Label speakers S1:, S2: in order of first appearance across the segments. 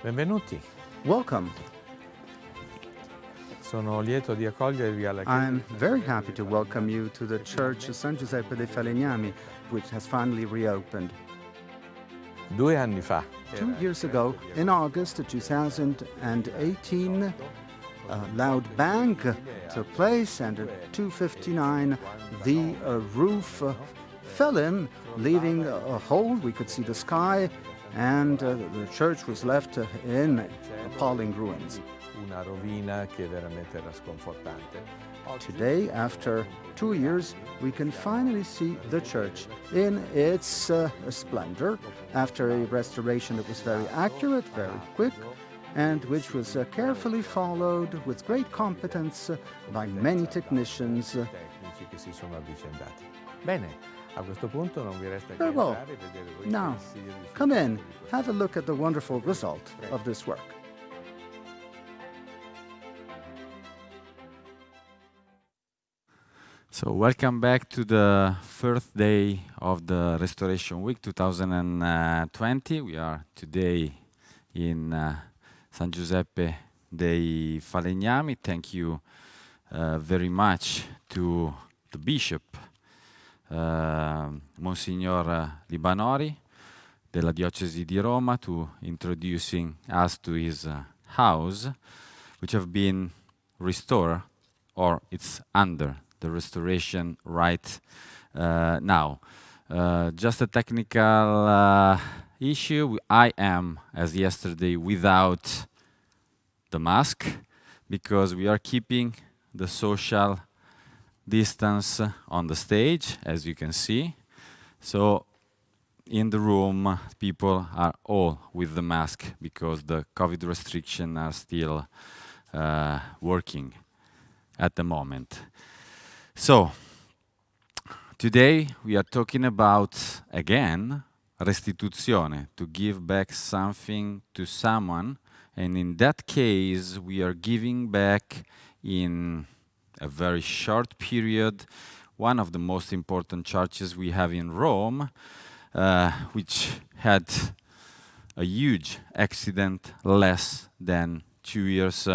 S1: Benvenuti.
S2: Welcome.
S1: Sono lieto di accogliervi alla chiesa.
S2: I'm very happy to welcome you to the church of San Giuseppe de Falegnami, which has finally reopened.
S1: 2 anni fa.
S2: 2 years ago, in August 2018, a loud bang took place, and at 2:59, the roof fell in, leaving a hole. We could see the sky, and the church was left in appalling ruins.
S1: Una rovina che veramente era sconfortante.
S2: Today, after 2 years, we can finally see the church in its splendor after a restoration that was very accurate, very quick, and which was carefully followed with great competence by many technicians.
S1: Tecnici che si sono avvicendati. Bene, a questo punto non vi resta che
S2: Very well.
S1: entrare e vedere voi
S2: Now,
S1: pensieri su-
S2: come in, have a look at the wonderful result of this work.
S3: So welcome back to the first day of the Restoration Week 2020. We are today in San Giuseppe dei Falegnami. Thank you very much to the Bishop, Monsignor Libanori, della Diocesi di Roma, to introducing us to his house, which have been restored, or it's under the restoration right now. Just a technical issue. I am, as yesterday, without the mask because we are keeping the social distance on the stage, as you can see. So in the room, people are all with the mask because the COVID restrictions are still working at the moment. So, today we are talking about, again, restituzione, to give back something to someone, and in that case we are giving back in a very short period one of the most important churches we have in Rome, which had a huge accident less than 2 years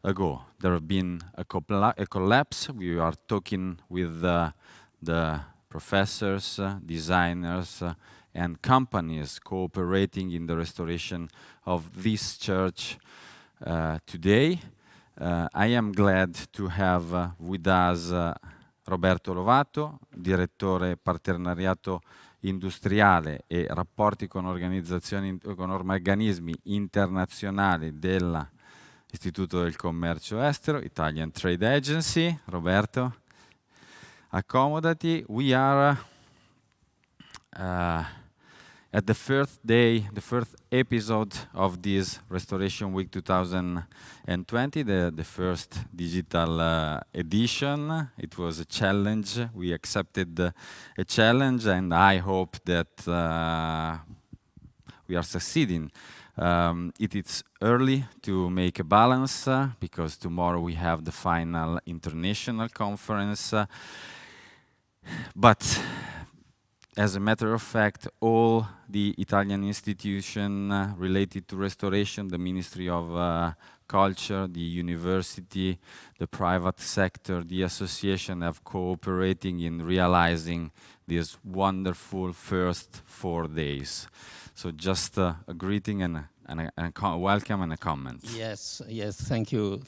S3: ago. There have been a collapse. We are talking with the professors, designers, and companies cooperating in the restoration of this church today. I am glad to have with us Roberto Lovato, direttore partenariato industriale e rapporti con organismi internazionali della Istituto del Commercio Estero, Italian Trade Agency. Roberto, accomodati. We are at the first day, the first episode of this Restoration Week 2020, the first digital edition. It was a challenge. We accepted a challenge, and I hope that we are succeeding. It is early to make a balance because tomorrow we have the final international conference. But as a matter of fact, all the Italian institutions related to restoration, the Ministry of Culture, the university, the private sector, the association have cooperating in realizing this wonderful first 4 days. So just a greeting and a welcome and a comment.
S4: Yes, thank you,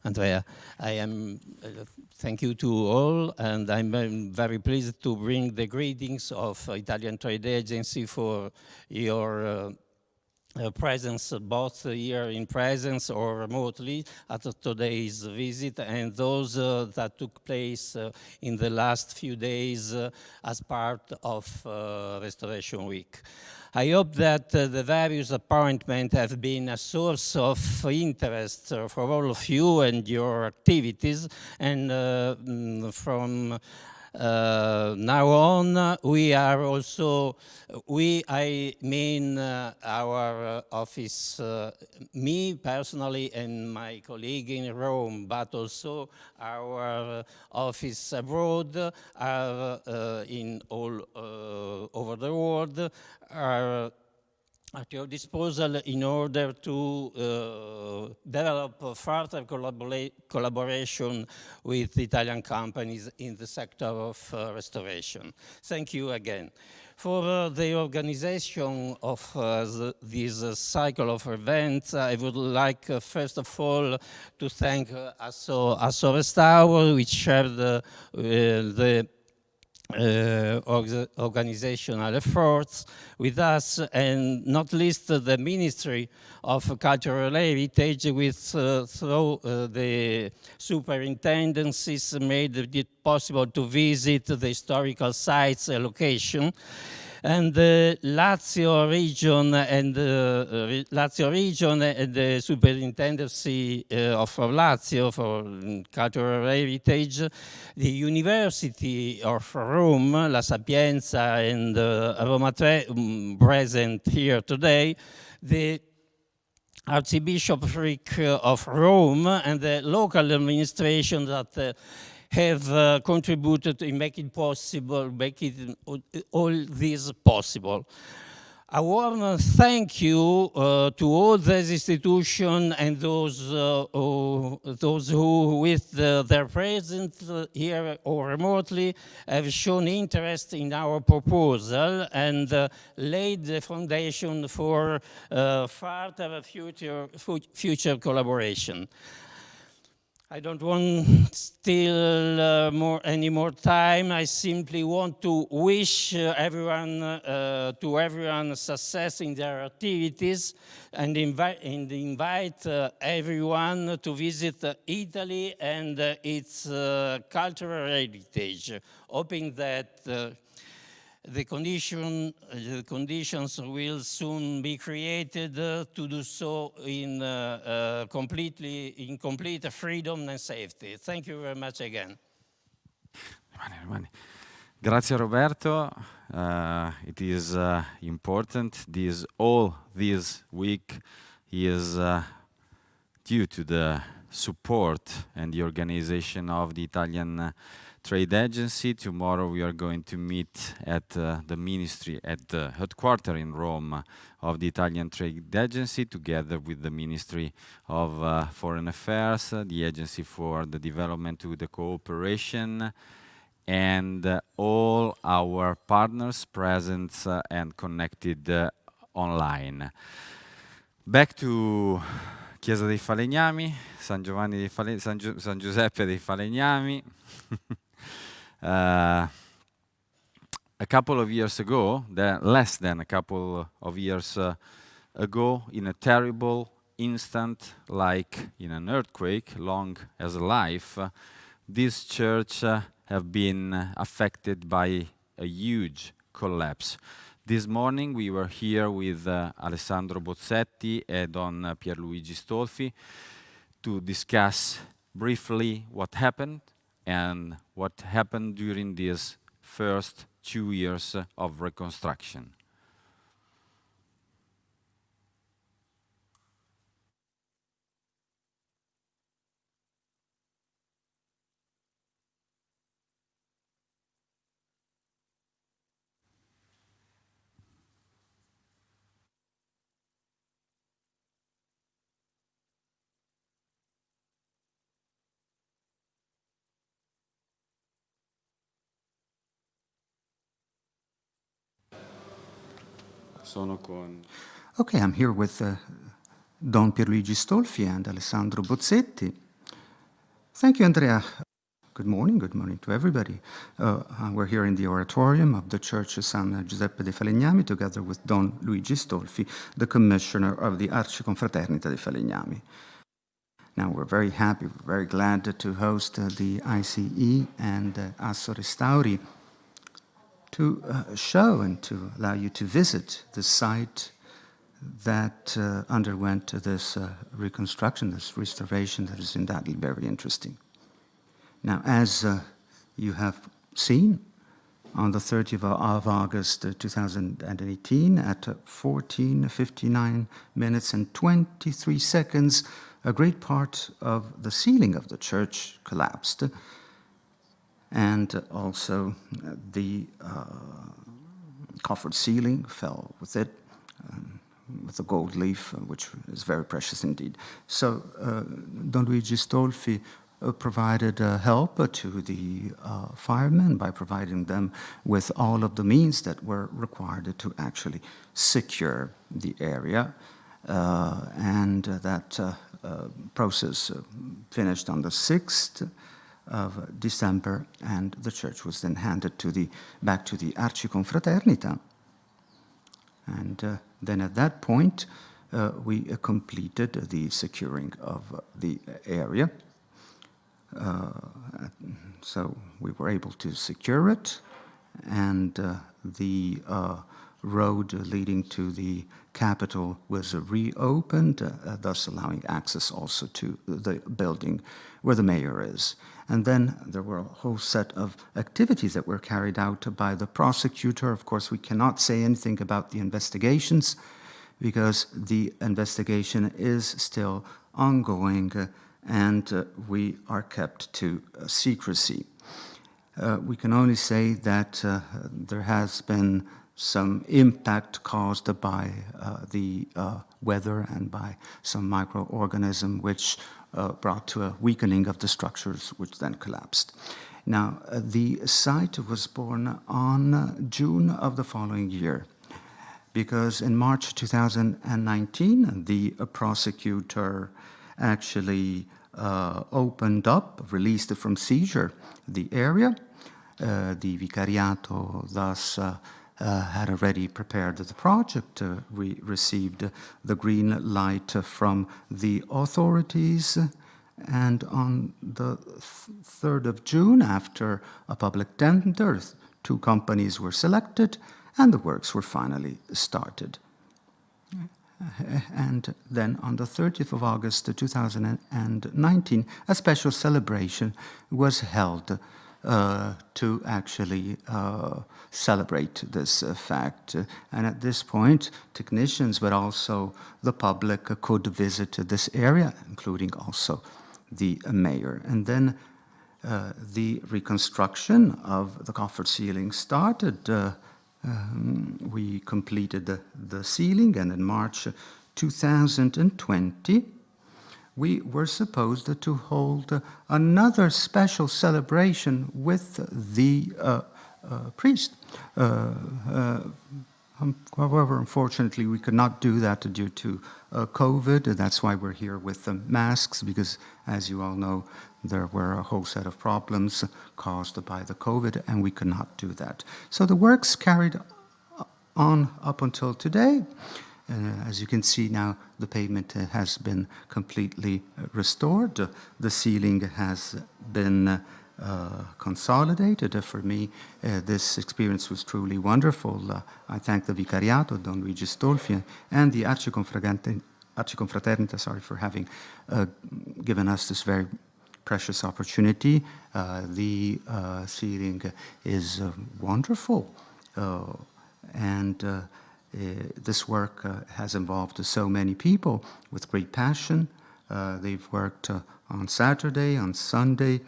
S4: Andrea. I am, thank you to all, and I'm very pleased to bring the greetings of Italian Trade Agency for your presence, both here in presence or remotely at today's visit, and those that took place in the last few days as part of Restoration Week. I hope that the various appointments have been a source of interest for all of you and your activities, and from now on, we are also, I mean our office, me personally and my colleague in Rome, but also our office abroad, are in all over the world, are at your disposal in order to develop further collaboration with Italian companies in the sector of restoration. Thank you again. For the organization of this cycle of events, I would like first of all to thank Restauri, which shared the organizational efforts with us, and not least the Ministry of Cultural Heritage, with through the superintendencies made it possible to visit the historical sites location. And the Lazio region and the Superintendency of Lazio for Cultural Heritage, the University of Rome, La Sapienza, and Roma 3 present here today, the Archbishopric of Rome, and the local administration that have contributed in making all this possible. A warm thank you to all these institutions and those who, with their presence here or remotely, have shown interest in our proposal and laid the foundation for further future collaboration. I don't want to steal any more time. I simply want to wish everyone success in their activities, and invite everyone to visit Italy and its cultural heritage, hoping that the conditions will soon be created to do so in complete freedom and safety. Thank you very much again.
S3: Rimani. Grazie Roberto. It is important. All this week is due to the support and the organization of the Italian Trade Agency. Tomorrow we are going to meet at the ministry, at the headquarters in Rome of the Italian Trade Agency, together with the Ministry of Foreign Affairs, the Agency for the Development with the Cooperation, and all our partners present and connected online. Back to Chiesa dei Falegnami, San Giuseppe dei Falegnami. A couple of years ago, less than a couple of years ago, in a terrible instant, like in an earthquake, long as a life, this church have been affected by a huge collapse. This morning we were here with Alessandro Bozzetti and Don Pierluigi Stolfi to discuss briefly what happened and what happened during these first 2 years of reconstruction.
S2: Okay, I'm here with Don Pierluigi Stolfi and Alessandro Bozzetti. Thank you, Andrea. Good morning to everybody. We're here in the oratorium of the Church of San Giuseppe dei Falegnami, together with Don Luigi Stolfi, the commissioner of the Arciconfraternita dei Falegnami. Now, we're very happy, we're very glad to host the ICE and Restauri to show and to allow you to visit the site that underwent this reconstruction, this restoration that is undoubtedly very interesting. Now, as you have seen, on the 30th of August 2018, at 14:59 minutes and 23 seconds, a great part of the ceiling of the church collapsed, and also the coffered ceiling fell with it. with a gold leaf, which is very precious indeed. So Don Luigi Stolfi provided help to the firemen by providing them with all of the means that were required to actually secure the area. And that process finished on the 6th of December, and the church was then handed back to the Arciconfraternita. And then at that point, we completed the securing of the area. So we were able to secure it, and the road leading to the capital was reopened, thus allowing access also to the building where the mayor is. And then there were a whole set of activities that were carried out by the prosecutor. Of course, we cannot say anything about the investigations because the investigation is still ongoing and we are kept to secrecy. We can only say that there has been some impact caused by the weather and by some microorganism which brought to a weakening of the structures which then collapsed. Now, the site was born on June of the following year, because in March 2019, the prosecutor actually opened up, released from seizure, the area. The Vicariato thus had already prepared the project. We received the green light from the authorities, and on the 3rd of June, after a public tender, 2 companies were selected, and the works were finally started. And then on the 30th of August 2019, a special celebration was held to actually celebrate this fact. And at this point, technicians, but also the public could visit this area, including also the mayor. And then the reconstruction of the coffered ceiling started. We completed the ceiling, and in March 2020, we were supposed to hold another special celebration with the priest. However, unfortunately, we could not do that due to COVID. That's why we're here with the masks, because as you all know, there were a whole set of problems caused by the COVID, and we could not do that. So the works carried on up until today. As you can see now, the pavement has been completely restored. The ceiling has been consolidated. For me, this experience was truly wonderful. I thank the Vicariato, Don Luigi Stolfi, and the Arciconfraternita, for having given us this very precious opportunity. The ceiling is wonderful, and this work has involved so many people with great passion. They've worked on Saturday, on Sunday,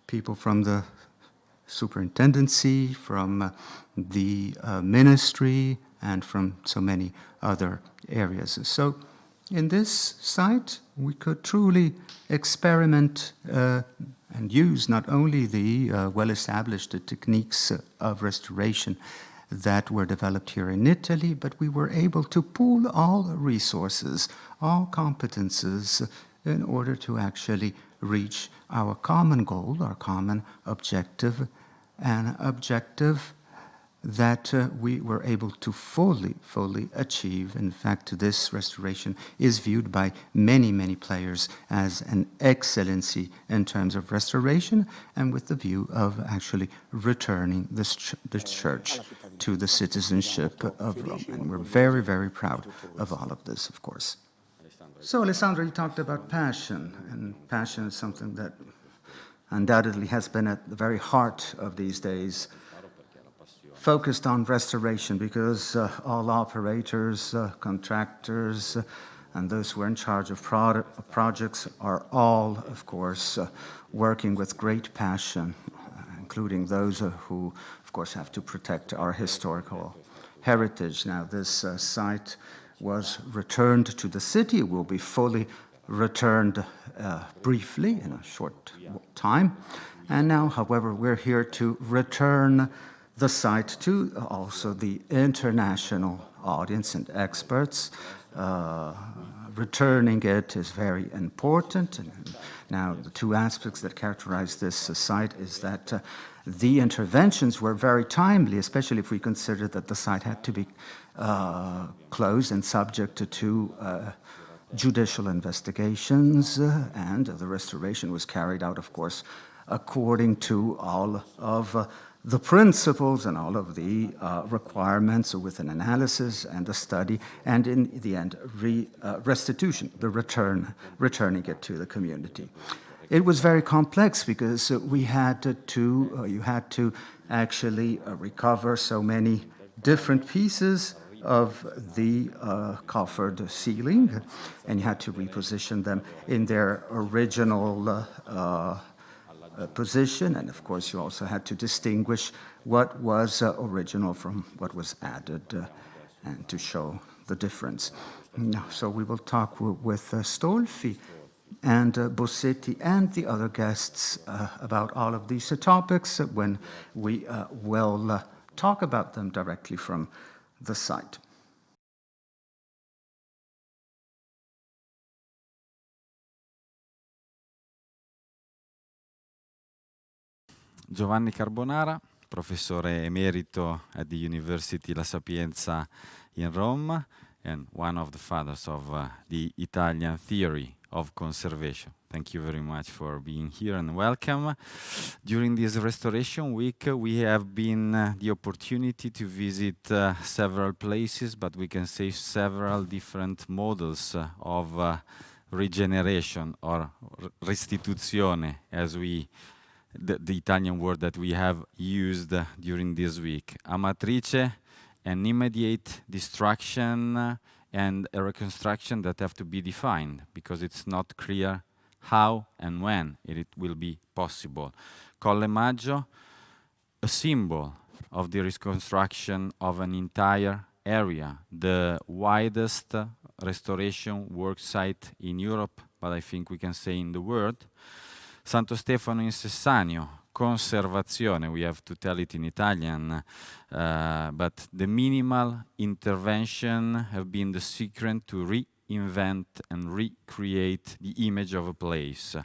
S2: people from the Superintendency, from the ministry, and from so many other areas. So in this site, we could truly experiment and use not only the well-established techniques of restoration that were developed here in Italy, but we were able to pool all resources, all competences, in order to actually reach our common goal, our common objective, an objective that we were able to fully achieve. In fact, this restoration is viewed by many players as an excellency in terms of restoration, and with the view of actually returning this church to the citizenship of Rome. And we're very proud of all of this, of course. So, Alessandro, you talked about passion, and passion is something that undoubtedly has been at the very heart of these days, focused on restoration, because all operators, contractors, and those who are in charge of projects are all, of course, working with great passion, including those who, of course, have to protect our historical heritage. Now, this site was returned to the city. It will be fully returned briefly in a short time. And now, however, we're here to return the site to also the international audience and experts. Returning it is very important. And now, the two aspects that characterize this site is that the interventions were very timely, especially if we consider that the site had to be closed and subject to judicial investigations, and the restoration was carried out, of course, according to all of the principles and all of the requirements with an analysis and a study, and in the end, restitution, the returning it to the community. It was very complex because you had to actually recover so many different pieces of the coffered ceiling, and you had to reposition them in their original position, and of course you also had to distinguish what was original from what was added and to show the difference. So we will talk with Stolfi and Bozzetti and the other guests about all of these topics when we will talk about them directly from the site.
S3: Giovanni Carbonara, professore emerito at the University La Sapienza in Rome, and one of the fathers of the Italian theory of conservation. Thank you very much for being here and welcome. During this Restoration Week, we have been the opportunity to visit several places, but we can say several different models of regeneration or restituzione, as the Italian word that we have used during this week. Amatrice, an immediate destruction and a reconstruction that have to be defined because it's not clear how and when it will be possible. Colle Maggio, a symbol of the reconstruction of an entire area, the widest restoration work site in Europe, but I think we can say in the world. Santo Stefano in Sessanio, conservazione, we have to tell it in Italian, but the minimal intervention have been the secret to reinvent and recreate the image of a place.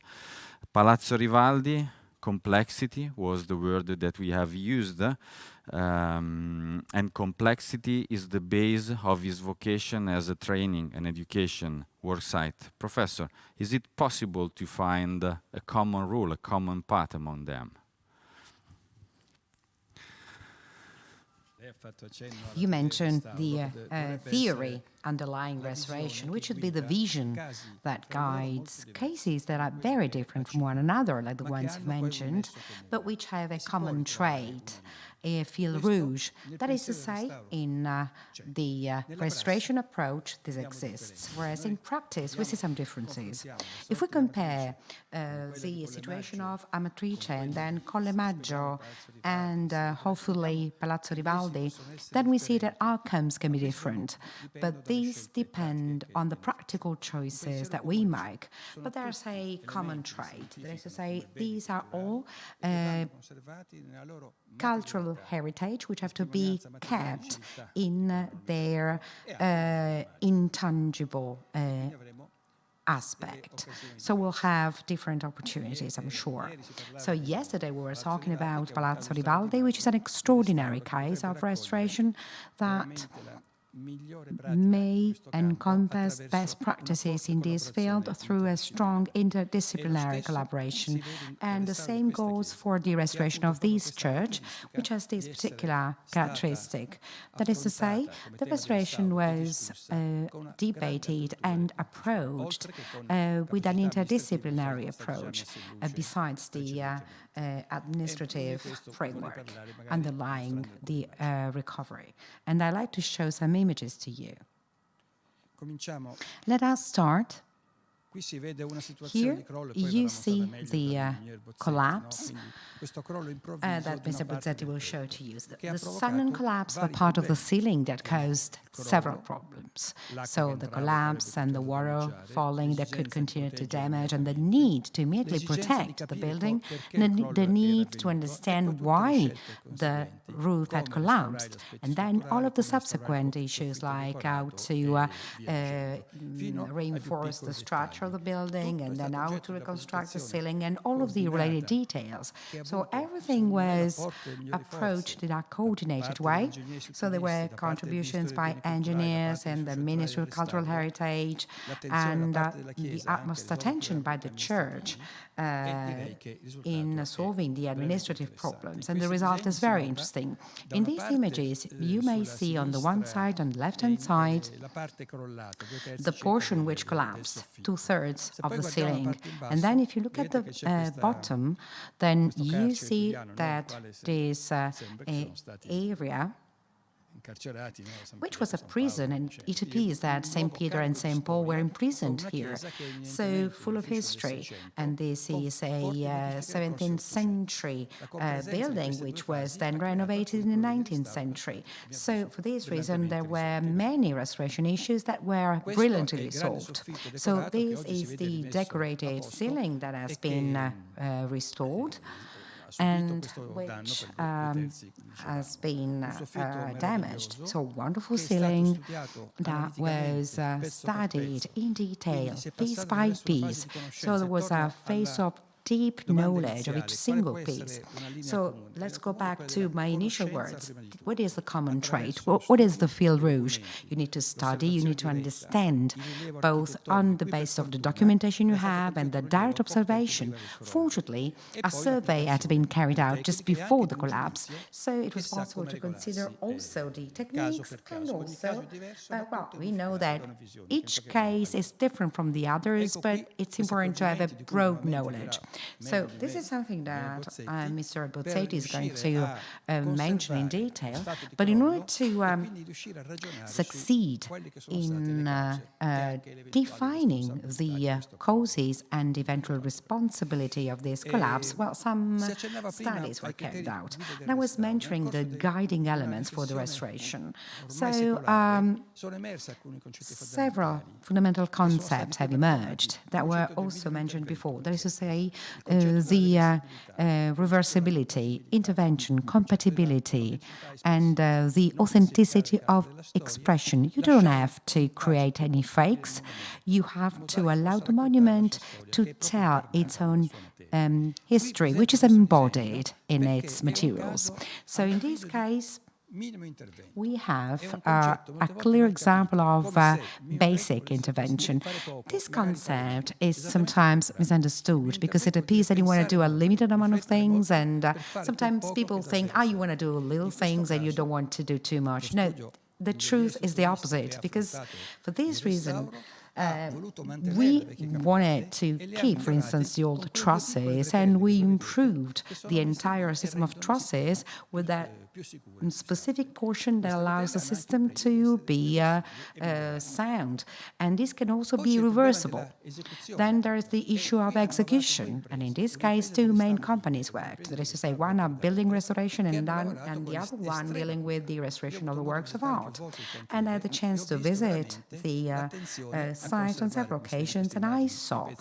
S3: Palazzo Rivaldi, complexity was the word that we have used, and complexity is the base of his vocation as a training and education worksite. Professor, is it possible to find a common rule, a common path among them?
S5: You mentioned the theory underlying restoration, which should be the vision that guides cases that are very different from one another, like the ones you've mentioned, but which have a common trait, a fil rouge. That is to say, in the restoration approach, this exists, whereas in practice, we see some differences. If we compare the situation of Amatrice and then Colle Maggio and hopefully Palazzo Rivaldi, then we see that outcomes can be different. But these depend on the practical choices that we make. But there's a common trait. That is to say, these are all cultural heritage which have to be kept in their intangible aspect. So we'll have different opportunities, I'm sure. So yesterday we were talking about Palazzo Rivaldi, which is an extraordinary case of restoration that may encompass best practices in this field through a strong interdisciplinary collaboration. And the same goes for the restoration of this church, which has this particular characteristic. That is to say, the restoration was debated and approached with an interdisciplinary approach, besides the administrative framework underlying the recovery. And I'd like to show some images to you. Let us start Here you see the collapse that Mr. Bozzetti will show to you. The sudden collapse of a part of the ceiling that caused several problems. So the collapse and the water falling that could continue to damage, and the need to immediately protect the building, the need to understand why the roof had collapsed, and then all of the subsequent issues like how to reinforce the structure of the building, and then how to reconstruct the ceiling, and all of the related details. So everything was approached in a coordinated way. So there were contributions by engineers and the Ministry of Cultural Heritage, and the utmost attention by the church in solving the administrative problems. And the result is very interesting. In these images, you may see on the one side, on the left-hand side, the portion which collapsed, 2/3 of the ceiling. And then if you look at the bottom, then you see that this area, which was a prison, and it appears that St. Peter and St. Paul were imprisoned here. So full of history. And this is a 17th century building, which was then renovated in the 19th century. So for this reason, there were many restoration issues that were brilliantly solved. So this is the decorated ceiling that has been restored, and which has been damaged. So wonderful ceiling that was studied in detail, piece by piece. So there was a face of deep knowledge of each single piece. So let's go back to my initial words. What is the common trait? What is the fil rouge? You need to study, you need to understand, both on the basis of the documentation you have and the direct observation. Fortunately, a survey had been carried out just before the collapse, so it was possible to consider also the techniques, and also, well, we know that each case is different from the others, but it's important to have a broad knowledge. So this is something that Mr. Bozzetti is going to mention in detail. But in order to succeed in defining the causes and eventual responsibility of this collapse, well, some studies were carried out. And I was mentioning the guiding elements for the restoration. So several fundamental concepts have emerged that were also mentioned before. That is to say, the reversibility, intervention, compatibility, and the authenticity of expression. You don't have to create any fakes. You have to allow the monument to tell its own history, which is embodied in its materials. So in this case, we have a clear example of basic intervention. This concept is sometimes misunderstood because it appears that you want to do a limited amount of things, and sometimes people think, you want to do little things and you don't want to do too much. No, the truth is the opposite, because for this reason, we wanted to keep, for instance, the old trusses, and we improved the entire system of trusses with that specific portion that allows the system to be sound. And this can also be reversible. Then there is the issue of execution. And in this case, two main companies worked. That is to say, one of building restoration and the other one dealing with the restoration of the works of art. And I had the chance to visit the site on several occasions, and I saw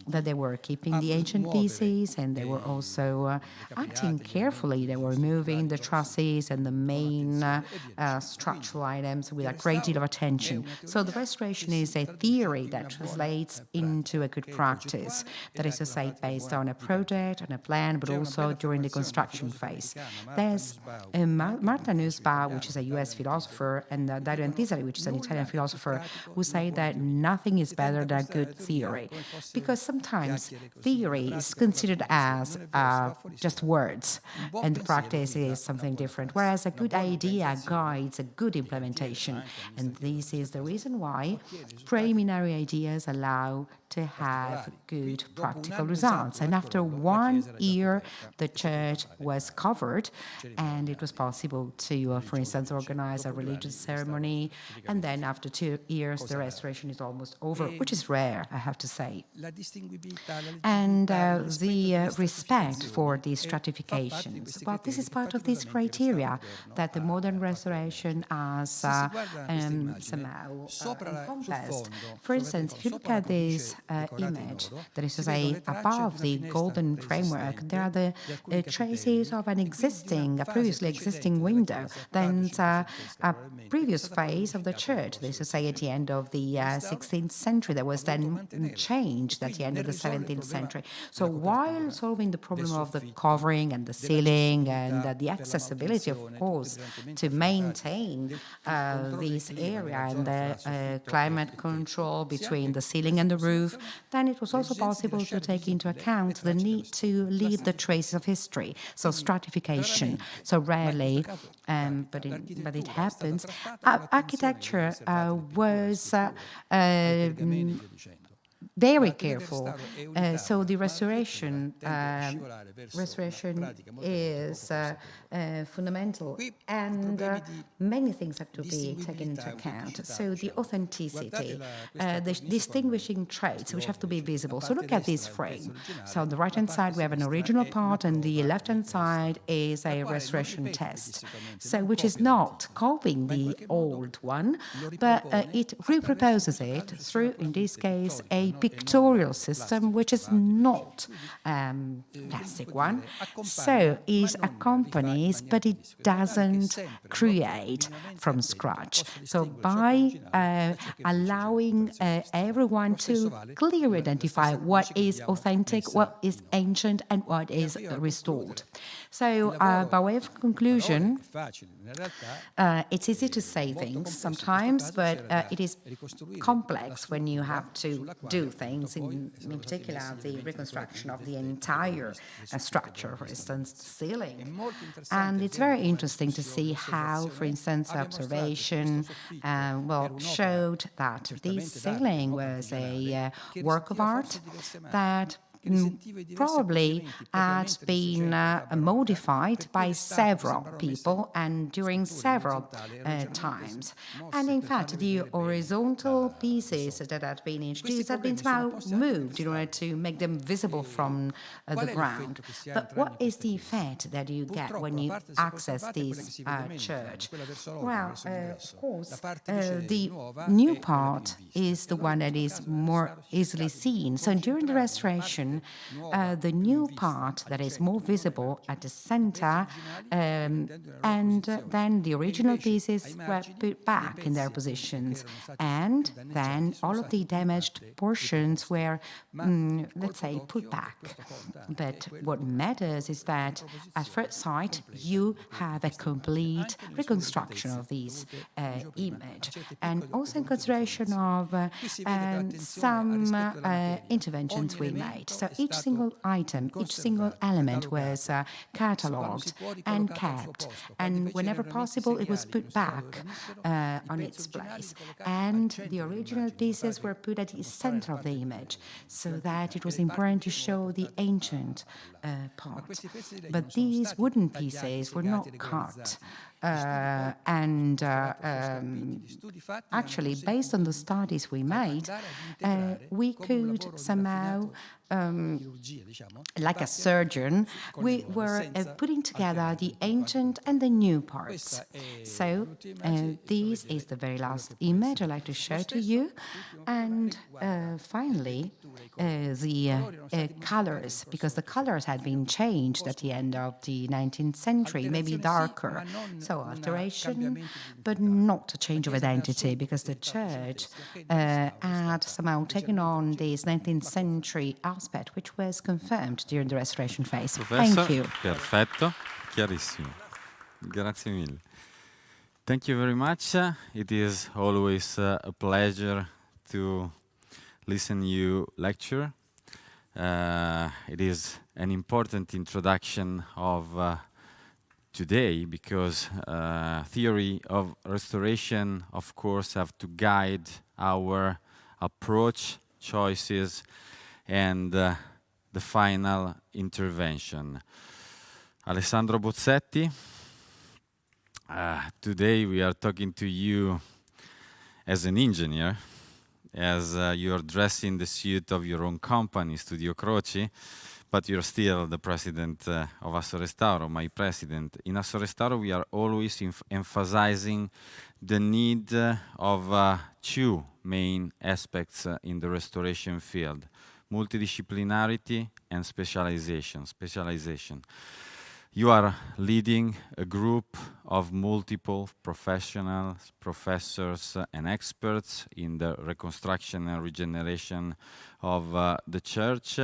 S5: that they were keeping the ancient pieces, and they were also acting carefully. They were removing the trusses and the main structural items with a great deal of attention. So the restoration is a theory that translates into a good practice. That is to say, based on a project and a plan, but also during the construction phase. There's Martin Nussbaum, which is a US philosopher, and Dario Antisari, which is an Italian philosopher, who say that nothing is better than good theory. Because sometimes theory is considered as just words, and the practice is something different. different, whereas a good idea guides a good implementation. And this is the reason why preliminary ideas allow to have good practical results. And after 1 year, the church was covered, and it was possible to, for instance, organize a religious ceremony. And then after 2 years, the restoration is almost over, which is rare, I have to say. And the respect for these stratifications, well, this is part of these criteria that the modern restoration has somehow encompassed. For instance, if you look at this image, that is to say, above the golden framework, there are the traces of a previously existing window. Then a previous phase of the church, that is to say, at the end of the 16th century, that was then changed at the end of the 17th century. So while solving the problem of the covering and the ceiling and the accessibility, of course, to maintain this area and the climate control between the ceiling and the roof, then it was also possible to take into account the need to leave the traces of history, so stratification. So rarely, but it happens. Architecture was very careful. So the restoration is fundamental, and many things have to be taken into account. So the authenticity, the distinguishing traits which have to be visible. So look at this frame. So on the right-hand side we have an original part, and the left-hand side is a restoration test. So which is not copying the old one, but it reproposes it through, in this case, a pictorial system, which is not classic one. So it accompanies, but it doesn't create from scratch. So by allowing everyone to clearly identify what is authentic, what is ancient, and what is restored. So by way of conclusion, it's easy to say things sometimes, but it is complex when you have to do things, in particular the reconstruction of the entire structure, for instance, the ceiling. And it's very interesting to see how, for instance, observation showed that this ceiling was a work of art that probably had been modified by several people and during several times. And in fact, the horizontal pieces that had been introduced had been somehow moved in order to make them visible from the ground. But what is the effect that you get when you access this church? Well, of course, the new part is the one that is more easily seen. So during the restoration, the new part that is more visible at the center, and then the original pieces were put back in their positions, and then all of the damaged portions were, let's say, put back. But what matters is that at first sight you have a complete reconstruction of this image, and also in consideration of some interventions we made. So each single item, each single element was catalogued and kept, and whenever possible it was put back on its place. And the original pieces were put at the center of the image, so that it was important to show the ancient part. But these wooden pieces were not cut. Actually, based on the studies we made, we could somehow, like a surgeon, we were putting together the ancient and the new parts. So this is the very last image I'd like to show to you. And finally, the colors, because the colors had been changed at the end of the 19th century, maybe darker. So alteration, but not a change of identity, because the church had somehow taken on this 19th century aspect, which was confirmed during the restoration phase.
S3: Professor,
S5: thank you.
S3: Perfetto, chiarissimo. Grazie mille. Thank you very much. It is always a pleasure to listen you lecture. It is an important introduction of today, because theory of restoration, of course, have to guide our approach, choices, and the final intervention. Alessandro Bozzetti, today we are talking to you as an engineer, as you're dressing the suit of your own company, Studio Croci, but you're still the president of Asso Restauro, my president. In Asso Restauro, we are always emphasizing the need of two main aspects in the restoration field: multidisciplinarity and specialization. You are leading a group of multiple professionals, professors, and experts in the reconstruction and regeneration of the church,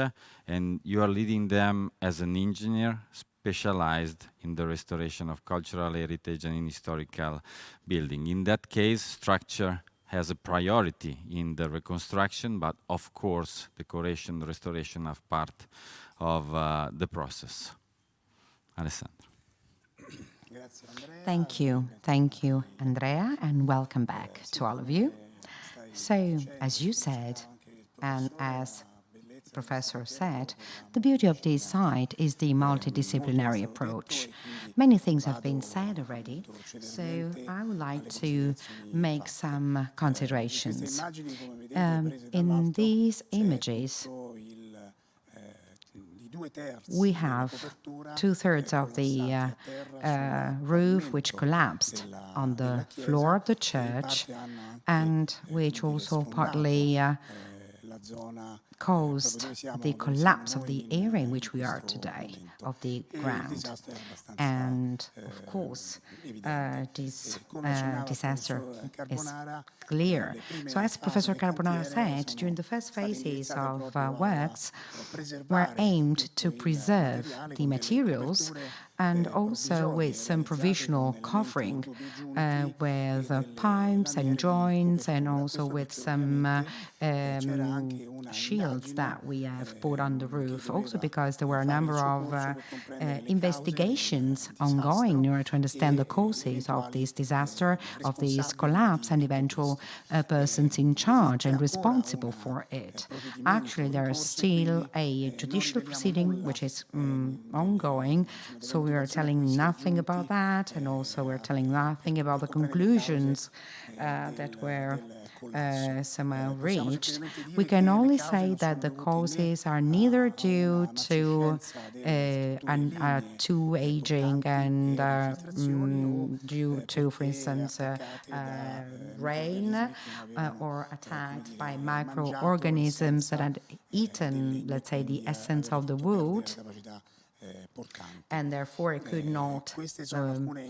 S3: and you are leading them as an engineer specialized in the restoration of cultural heritage and in historical building. In that case, structure has a priority in the reconstruction, but of course, decoration, restoration are part of the process. Alessandro.
S5: Thank you, Andrea, and welcome back to all of you. So, as you said, and as Professor said, the beauty of this site is the multidisciplinary approach. Many things have been said already, so I would like to make some considerations. In these images, we have 2/3 of the roof which collapsed on the floor of the church, and which also partly caused the collapse of the area in which we are today, of the ground. And of course, this disaster is clear. So as Professor Carbonara said, during the first phases of works were aimed to preserve the materials, and also with some provisional covering with pipes and joints, and also with some shields that we have put on the roof, also because there were a number of investigations ongoing in order to understand the causes of this disaster, of this collapse, and eventual persons in charge and responsible for it. Actually, there is still a judicial proceeding which is ongoing, so we are telling nothing about that, and also we're telling nothing about the conclusions that were somehow reached. We can only say that the causes are neither due to too aging and due to, for instance, rain or attacked by microorganisms that had eaten, let's say, the essence of the wood, and therefore it could not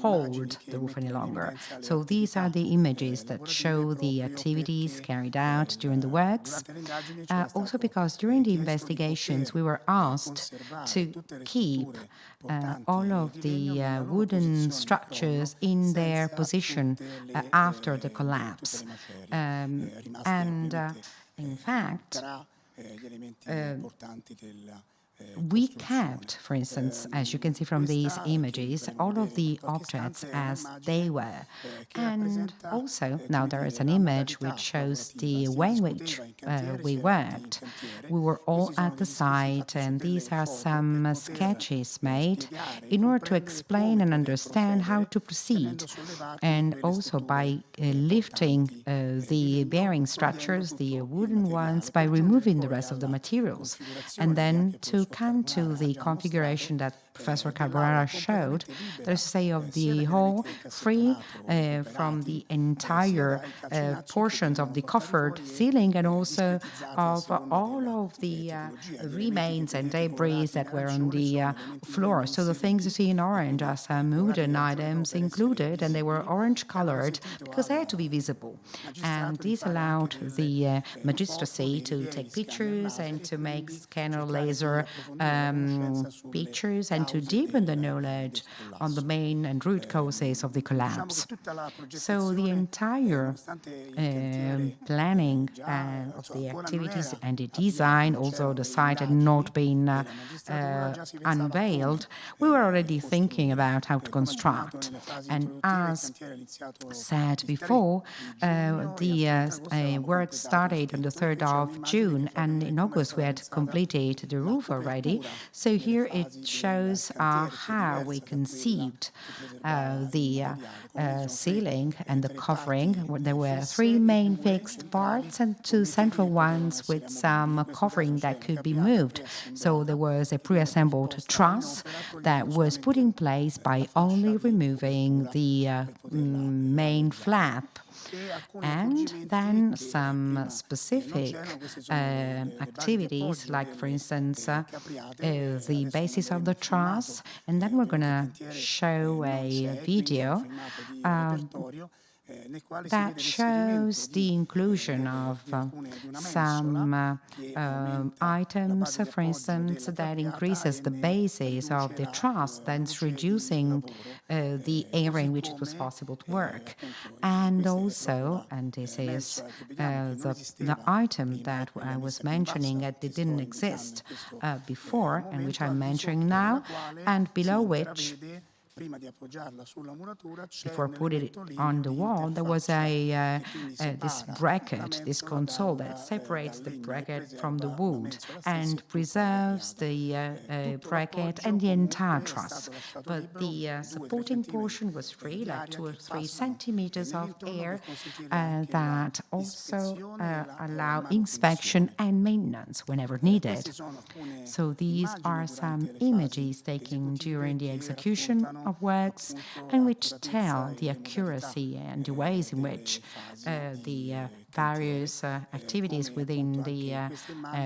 S5: hold the roof any longer. So these are the images that show the activities carried out during the works. Also because during the investigations we were asked to keep all of the wooden structures in their position after the collapse. In fact, we kept, for instance, as you can see from these images, all of the objects as they were. And also, now there is an image which shows the way in which we worked. We were all at the site, and these are some sketches made in order to explain and understand how to proceed. And also by lifting the bearing structures, the wooden ones, by removing the rest of the materials. And then to come to the configuration that Professor Carbonara showed, that is to say, of the whole free from the entire portions of the coffered ceiling, and also of all of the remains and debris that were on the floor. So the things you see in orange are some wooden items included, and they were orange colored because they had to be visible. And this allowed the magistracy to take pictures and to make scanner laser pictures, and and to deepen the knowledge on the main and root causes of the collapse. So the entire planning of the activities and the design, although the site had not been unveiled, we were already thinking about how to construct. And as said before, the work started on the 3rd of June, and in August we had completed the roof already. So here it shows how we conceived the ceiling and the covering. There were 3 main fixed parts and 2 central ones with some covering that could be moved. So there was a pre-assembled truss that was put in place by only removing the main flap. And then some specific activities, like, for instance, the basis of the truss. And then we're going to show a video that shows the inclusion of some items, for instance, that increases the basis of the truss, thence reducing the area in which it was possible to work. And also, and this is the item that I was mentioning that didn't exist before, and which I'm mentioning now, and below which, before putting it on the wall, there was this bracket, this console that separates the bracket from the wood and preserves the bracket and the entire truss. But the supporting portion was free, like 2 or 3 centimeters of air, that also allow inspection and maintenance whenever needed. So these are some images taken during the execution of works, and which tell the accuracy and the ways in which the various activities within the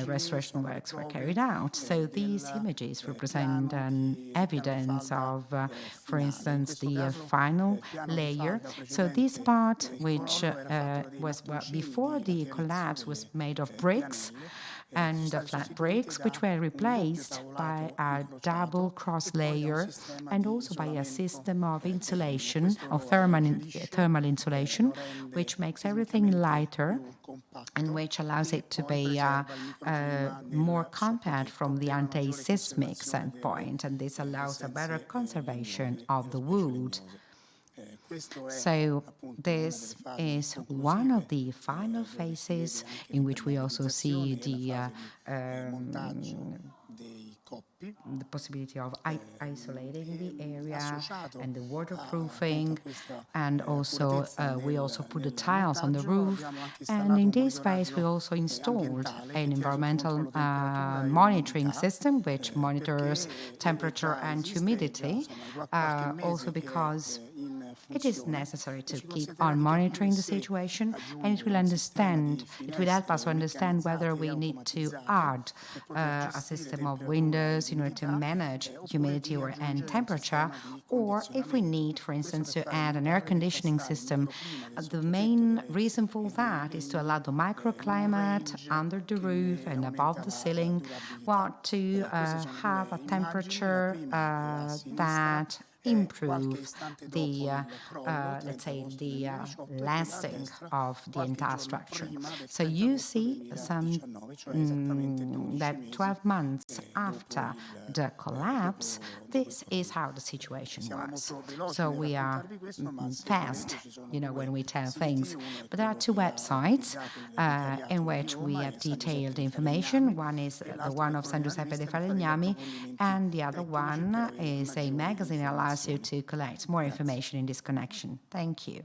S5: restoration works were carried out. So these images represent an evidence of, for instance, the final layer. So this part, which was before the collapse, was made of bricks and flat bricks, which were replaced by a double cross layer and also by a system of insulation, of thermal insulation, which makes everything lighter and which allows it to be more compact from the anti-seismic standpoint, and this allows a better conservation of the wood. So this is one of the final phases in which we also see the possibility of isolating the area and the waterproofing, and also we also put the tiles on the roof. And in this phase we also installed an environmental monitoring system which monitors temperature and humidity, also because it is necessary to keep on monitoring the situation, and it will help us to understand whether we need to add a system of windows in order to manage humidity and temperature, or if we need, for instance, to add an air conditioning system. The main reason for that is to allow the microclimate under the roof and above the ceiling, to have a temperature that improve the, let's say, the lasting of the entire structure. So you see that 12 months after the collapse, this is how the situation was. So we are fast, when we tell things. But there are 2 websites in which we have detailed information. One is the one of San Giuseppe de Falegnami, and the other one is a magazine that allows you to collect more information in this connection. Thank you.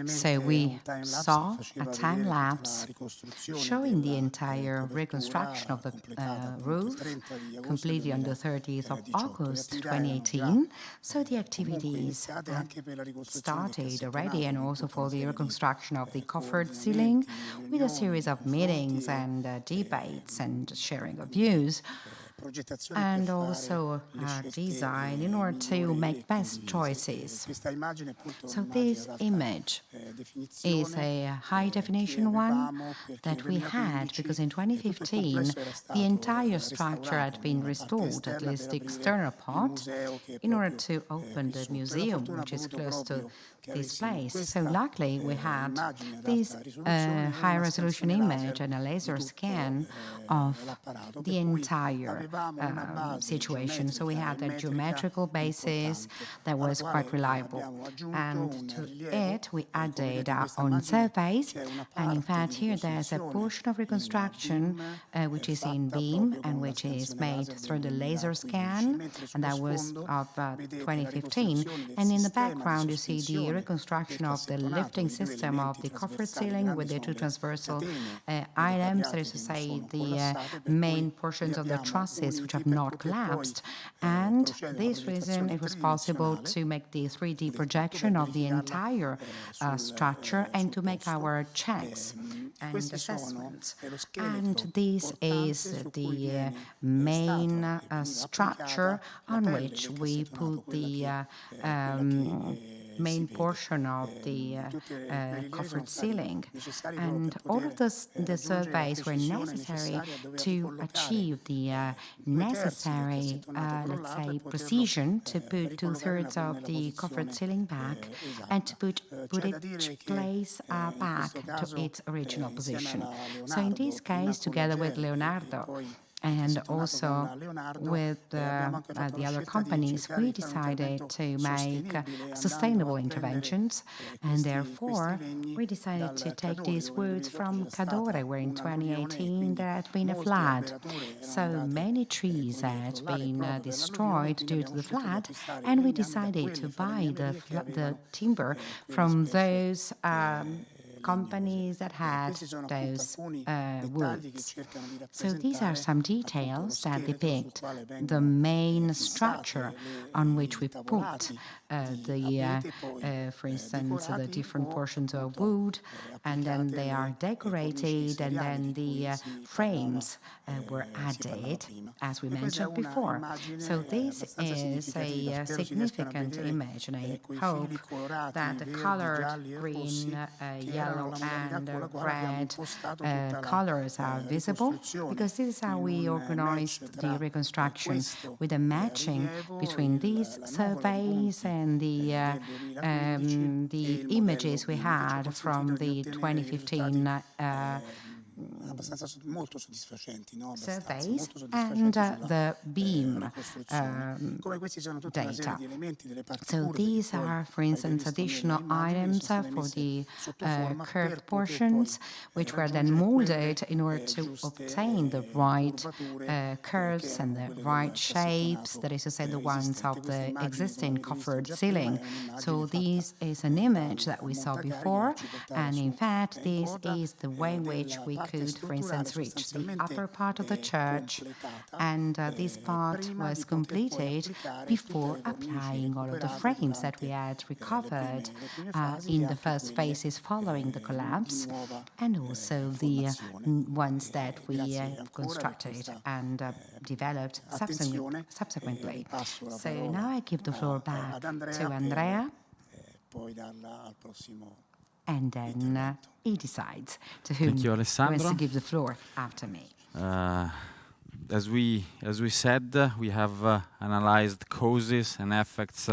S5: So we saw a time lapse showing the entire reconstruction of the roof, completed on the 30th of August 2018. So the activities had started already, and also for the reconstruction of the coffered ceiling, with a series of meetings and debates and sharing of views, and also design in order to make best choices. So this image is a high definition one that we had, because in 2015 the entire structure had been restored, at least the external part, in order to open the museum, which is close to this place. So luckily we had this high resolution image and a laser scan of the entire situation. So we had a geometrical basis that was quite reliable. And to it we added our own surveys. And in fact here there's a portion of reconstruction which is in beam and which is made through the laser scan, and that was of 2015. And in the background you see the reconstruction of the lifting system of the coffered ceiling with the two transversal items, that is to say the main portions of the trusses which have not collapsed. And this reason it was possible to make the 3D projection of the entire structure and to make our checks and assessments. And this is the main structure on which we put the main portion of the coffered ceiling. And all of the surveys were necessary to achieve the necessary, let's say, precision to put 2/3 of the coffered ceiling back and to put each place back to its original position. So in this case, together with Leonardo, and also with the other companies, we decided to make sustainable interventions, and therefore we decided to take these woods from Cadore, where in 2018 there had been a flood. So many trees had been destroyed due to the flood, and we decided to buy the timber from those companies that had those woods. So these are some details that depict the main structure on which we put for instance, the different portions of wood, and then they are decorated, and then the frames were added, as we mentioned before. So this is a significant image, and I hope that the colored green, yellow and red colors are visible, because this is how we organized the reconstruction, with a matching between these surveys and the images we had from the 2015 surveys and the beam data. So these are, for instance, additional items for the curved portions, which were then molded in order to obtain the right curves and the right shapes, that is to say, the ones of the existing coffered ceiling. So this is an image that we saw before, and in fact, this is the way in which we could, for instance, reach the upper part of the church, and this part was completed before applying all of the frames that we had recovered in the first phases following the collapse, and also the ones that we constructed and developed subsequently. So now I give the floor back to Andrea, and then he decides to whom wants to give the floor after me.
S3: As we said, we have analyzed causes and effects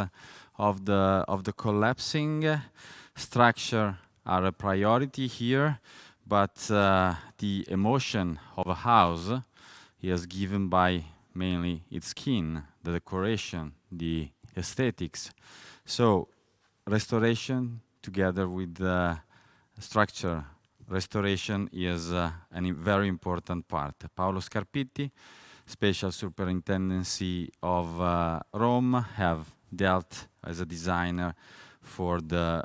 S3: of the collapsing structure are a priority here, but the emotion of a house is given by mainly its skin, the decoration, the aesthetics. So restoration together with structure restoration is a very important part. Paolo Scarpitti, Special Superintendency of Rome, have dealt as a designer for the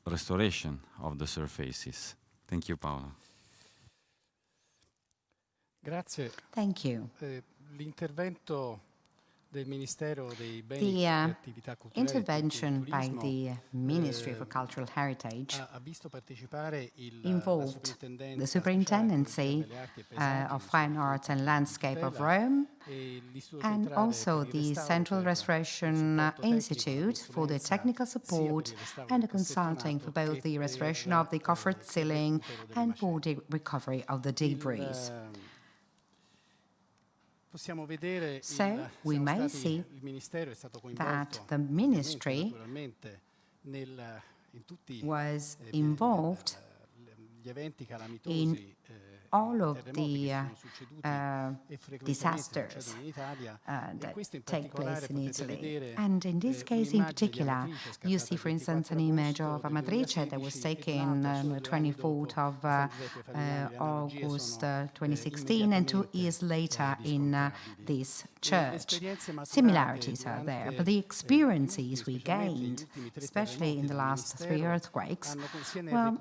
S3: restoration of the surfaces. Thank you, Paolo.
S6: Grazie.
S5: Thank you.
S6: L'intervento del Ministero dei Beni
S5: The
S6: e Attività Culturali e
S5: intervention by
S6: Turismo
S5: the Ministry for Cultural Heritage
S6: ha visto partecipare
S5: involved the Superintendency of Fine Arts and Landscape of Rome and also the Central Restoration Institute for the technical support and the consulting for both the restoration of the coffered ceiling and for the recovery of the debris. So we may see that the ministry was involved in all of the disasters that take place in Italy. And in this case in particular, you see, for instance, an image of Amatrice that was taken on the 24th of August 2016, and 2 years later in this church. Similarities are there, but the experiences we gained, especially in the last 3 earthquakes, well,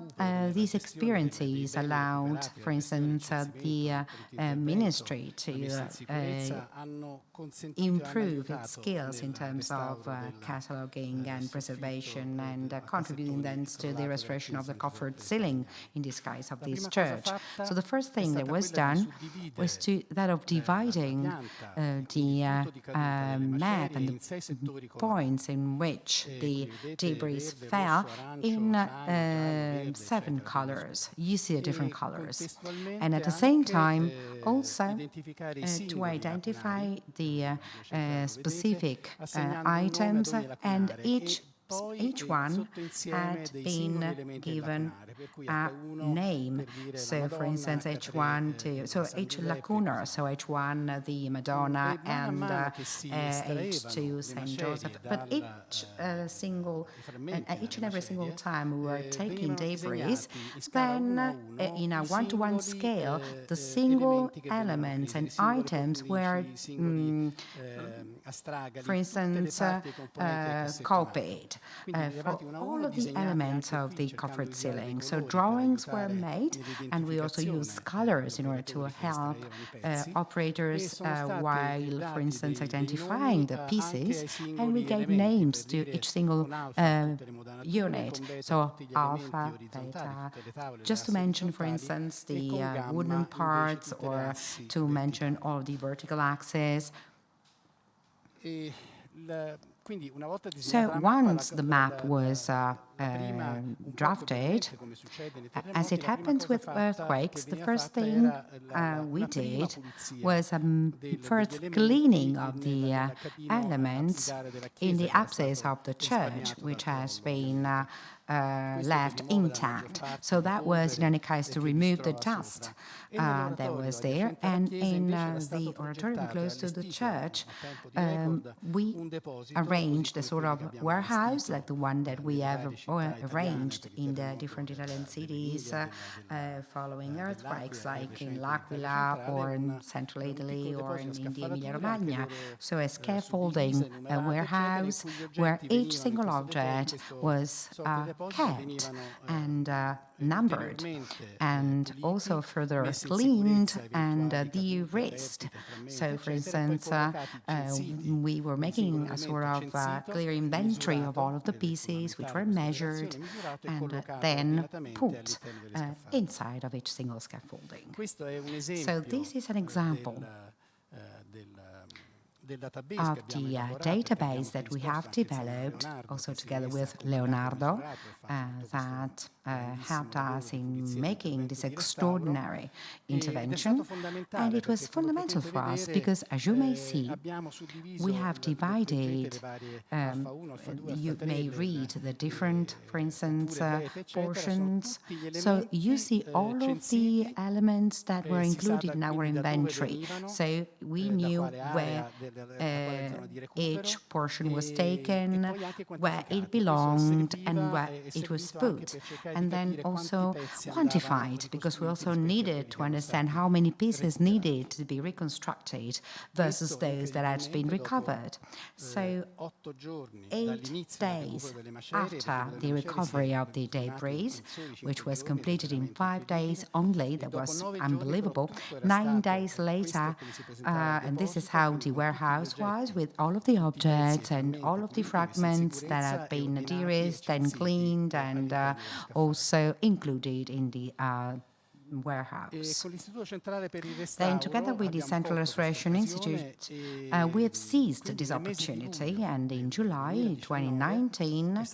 S5: these experiences allowed, for instance, the ministry to improve its skills in terms of cataloguing and preservation and contributing then to the restoration of the coffered ceiling in this case of this church. So the first thing that was done was that of dividing the map and the points in which the debris fell in 7 colors. You see the different colors. And at the same time, also to identify the specific items, and each one had been given a name. So, for instance, H1 so H lacunar, so H1 the Madonna, and H2 Saint Joseph. But each and every single time we were taking debris, then in a one-to-one scale, the single elements and items were, for instance, copied for all of the elements of the coffered ceiling. So drawings were made, and we also used colors in order to help operators while, for instance, identifying the pieces, and we gave names to each single unit. So alpha, beta, just to mention, for instance, the wooden parts, or to mention all the vertical axes. So once the map was drafted, as it happens with earthquakes, the first thing we did was first cleaning of the elements in the apsis of the church, which has been left intact. So that was, in any case, to remove the dust that was there. And in the oratorium close to the church, we arranged a sort of warehouse, like the one that we have arranged in the different Italian cities following earthquakes, like in L'Aquila or in central Italy or in the Emilia-Romagna. So a scaffolding warehouse where each single object was kept and numbered, and also further cleaned and de-risked. So, for instance, we were making a sort of clear inventory of all of the pieces, which were measured and then put inside of each single scaffolding. So this is an example of the database that we have developed, also together with Leonardo, that helped us in making this extraordinary intervention. And it was fundamental for us because, as you may see, we have divided, you may read the different, for instance, portions. So you see all of the elements that were included in our inventory. So we knew where each portion was taken where it belonged and where it was put, and then also quantified, because we also needed to understand how many pieces needed to be reconstructed versus those that had been recovered. So 8 days after the recovery of the debris, which was completed in 5 days only, that was unbelievable. 9 days later, and this is how the warehouse was, with all of the objects and all of the fragments that have been de-risked and cleaned and also included in the warehouse. Then, together with the Central Restoration Institute, we have seized this opportunity, and in July 2019,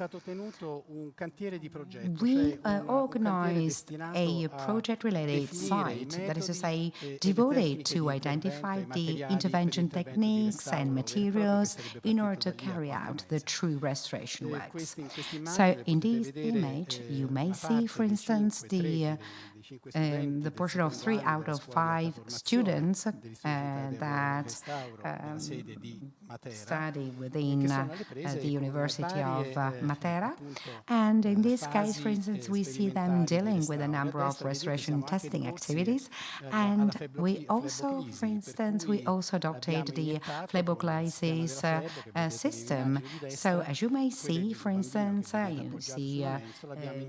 S5: we organized a project-related site, that is to say, devoted to identify the intervention techniques and materials in order to carry out the true restoration works. So, in this image, you may see, for instance, the portion of 3 out of 5 students that study within the University of Matera. And in this case, for instance, we see them dealing with a number of restoration testing activities. And we also, for instance, we also adopted the phleboclysis system. So as you may see, for instance, you see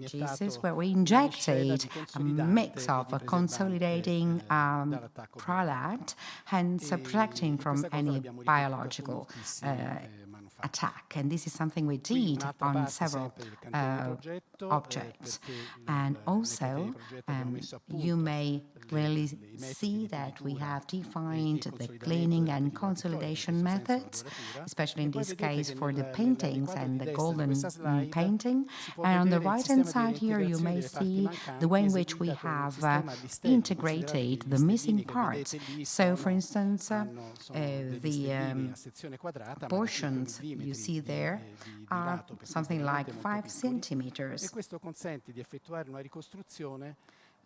S5: Jesus, where we injected a mix of a consolidating product, hence protecting from any biological attack. And this is something we did on several objects. And also, you may clearly see that we have defined the cleaning and consolidation methods, especially in this case for the paintings and the golden painting. And on the right-hand side here, you may see the way in which we have integrated the missing parts. So, for instance, the portions you see there are something like 5 centimeters.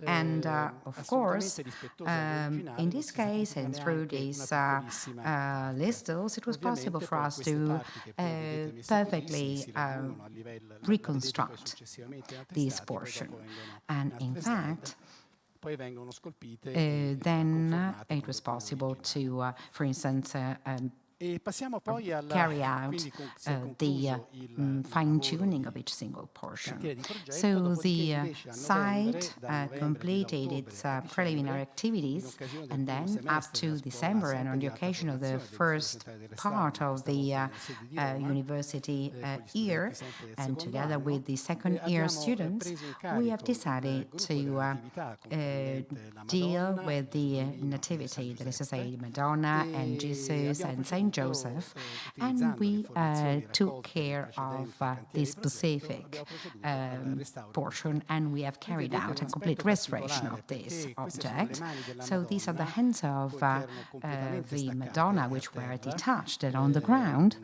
S5: And of course, in this case and through these listels, it was possible for us to perfectly reconstruct this portion. And in fact, then it was possible to, for instance, carry out the fine-tuning of each single portion. So the site completed its preliminary activities, and then up to December, and on the occasion of the first part of the university year, and together with the second year students, we have decided to deal with the nativity, that is to say, Madonna and Jesus and Saint Joseph, and we took care of this specific portion, and we have carried out a complete restoration of this object. So these are the hands of the Madonna, which were detached and on the ground,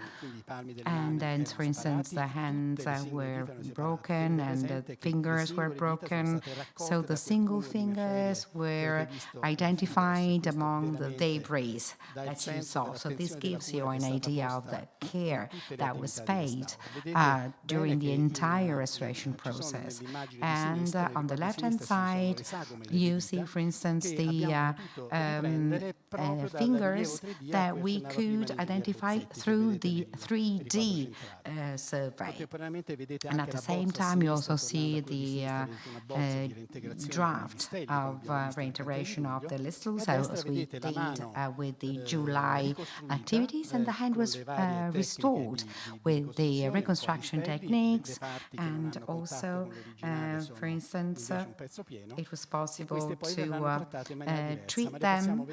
S5: and then, for instance, the hands were broken and the fingers were broken, so the single fingers were identified among the debris that you saw. So this gives you an idea of the care that was paid during the entire restoration process. And on the left-hand side, you see, for instance, the fingers that we could identify through the 3D survey. And at the same time, you also see the draft of reiteration of the listels, as we did with the July activities, and the hand was restored with the reconstruction techniques, and also, for instance, it was possible to treat them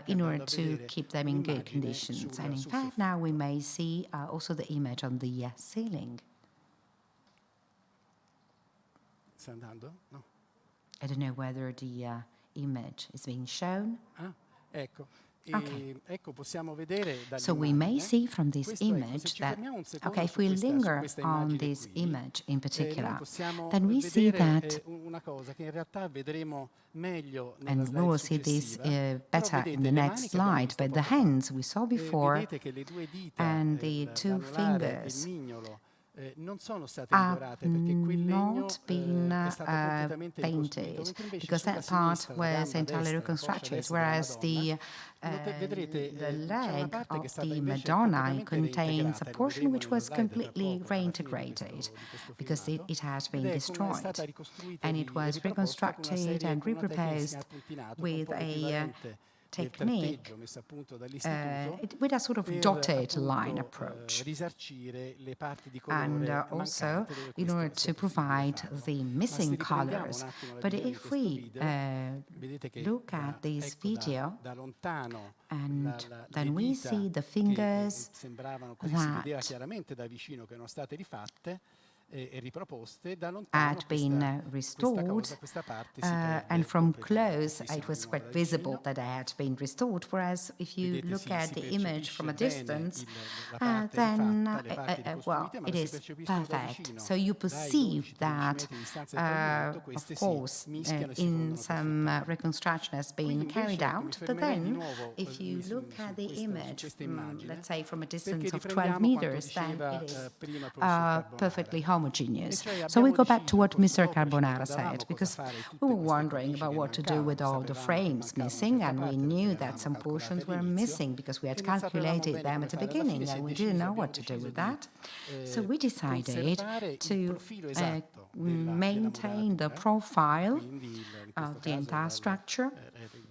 S5: in order to keep them in good conditions. And in fact, now we may see also the image on the ceiling. I don't know whether the image is being shown. Okay.
S6: Ecco, possiamo vedere
S5: So we may
S6: dall'immagine,
S5: see from this
S6: questo ecco, se
S5: image
S6: ci
S5: that,
S6: fermiamo un secondo
S5: okay, if
S6: su
S5: we
S6: questa
S5: linger on
S6: immagine
S5: this
S6: qui,
S5: image in
S6: noi
S5: particular,
S6: possiamo
S5: then we see
S6: vedere
S5: that,
S6: una cosa che in realtà vedremo meglio nella
S5: and we
S6: slide
S5: will see this
S6: successiva, però
S5: better in
S6: vedete
S5: the
S6: le
S5: next
S6: mani che abbiamo
S5: slide,
S6: visto
S5: but the
S6: poco fa,
S5: hands we saw before
S6: vedete che le due dita,
S5: and the two
S6: l'anulare e il
S5: fingers
S6: mignolo, non sono state
S5: are
S6: migliorate perché quel legno
S5: not been
S6: è stato completamente ricostruito,
S5: painted,
S6: mentre invece
S5: because
S6: sulla
S5: that part
S6: sinistra, la
S5: was
S6: gamba
S5: entirely
S6: destra, la coscia
S5: reconstructed,
S6: destra della
S5: whereas
S6: Madonna, vedrete
S5: the
S6: c'è una
S5: leg
S6: parte che è
S5: of
S6: stata
S5: the
S6: invece
S5: Madonna
S6: completamente
S5: contains a
S6: reintegrata, e lo
S5: portion
S6: vedremo
S5: which
S6: nella
S5: was
S6: slide tra
S5: completely
S6: poco, alla fine di
S5: reintegrated,
S6: questo
S5: because
S6: filmato,
S5: it has
S6: ed
S5: been
S6: è
S5: destroyed,
S6: stata ricostruita
S5: and
S6: e
S5: it was
S6: riproposta con una
S5: reconstructed
S6: serie,
S5: and
S6: con una tecnica che si chiama
S5: reproposed
S6: puntinato, che è un
S5: with
S6: po'
S5: a
S6: l'equivalente del
S5: technique
S6: tratteggio messo a punto dall'istituto
S5: with a sort of
S6: per
S5: dotted line
S6: appunto
S5: approach.
S6: risarcire le parti di
S5: And
S6: colore
S5: also
S6: mancate dove
S5: in
S6: questo
S5: order
S6: sia
S5: to
S6: possibile
S5: provide
S6: farlo.
S5: the
S6: Ma se
S5: missing
S6: riprendiamo un
S5: colors.
S6: attimo la
S5: But
S6: visione di
S5: if
S6: questo
S5: we
S6: video, vedete che
S5: look at this
S6: ecco,
S5: video,
S6: da lontano
S5: and
S6: le
S5: then we
S6: dita
S5: see the
S6: che
S5: fingers
S6: sembravano, così si vedeva
S5: that
S6: chiaramente da vicino che erano state rifatte e riproposte, da lontano
S5: had been restored,
S6: questa parte si
S5: and
S6: perde
S5: from
S6: completamente.
S5: close
S6: Qui
S5: it
S6: siamo
S5: was
S6: di nuovo
S5: quite
S6: da
S5: visible
S6: vicino.
S5: that they had been restored, whereas if you
S6: Vedete,
S5: look at
S6: si
S5: the image from a
S6: percepisce bene
S5: distance,
S6: la parte
S5: then
S6: rifatta, le parti
S5: well,
S6: ricostruite, ma
S5: it
S6: si
S5: is
S6: percepiscono da
S5: perfect.
S6: vicino.
S5: So you
S6: Dai
S5: perceive
S6: 12-13
S5: that,
S6: metri di distanza del pavimento,
S5: of
S6: queste si
S5: course,
S6: mischiano e si
S5: in
S6: fondono
S5: some
S6: perfettamente.
S5: reconstruction has
S6: Qui
S5: been
S6: invece,
S5: carried
S6: ecco, mi
S5: out, but
S6: fermerei di
S5: then
S6: nuovo
S5: if you look at the
S6: su
S5: image,
S6: questa immagine,
S5: let's say from a
S6: perché
S5: distance of 12
S6: riprendiamo quanto
S5: meters, then
S6: diceva
S5: it is
S6: prima il professor Carbonara.
S5: perfectly
S6: E
S5: homogeneous.
S6: cioè
S5: So we
S6: abbiamo
S5: go back to
S6: deciso
S5: what
S6: il corso
S5: Mr.
S6: dopo, ci
S5: Carbonara
S6: domandavamo
S5: said,
S6: cosa
S5: because
S6: fare
S5: we
S6: tutte
S5: were
S6: queste
S5: wondering
S6: cornici
S5: about
S6: che
S5: what to do with all the
S6: sapevamo che
S5: frames
S6: mancava una
S5: missing,
S6: certa
S5: and we
S6: parte
S5: knew
S6: perché
S5: that some
S6: l'avevamo
S5: portions
S6: calcolate
S5: were
S6: all'inizio,
S5: missing because we had
S6: e non sapevamo
S5: calculated
S6: bene
S5: them
S6: come
S5: at the
S6: fare. Alla
S5: beginning,
S6: fine si è
S5: and we didn't know
S6: abbiamo
S5: what to do
S6: deciso
S5: with
S6: di
S5: that. So we decided
S6: conservare il
S5: to
S6: profilo esatto
S5: maintain the
S6: moderatura,
S5: profile
S6: quindi in questo
S5: of the
S6: caso
S5: entire structure.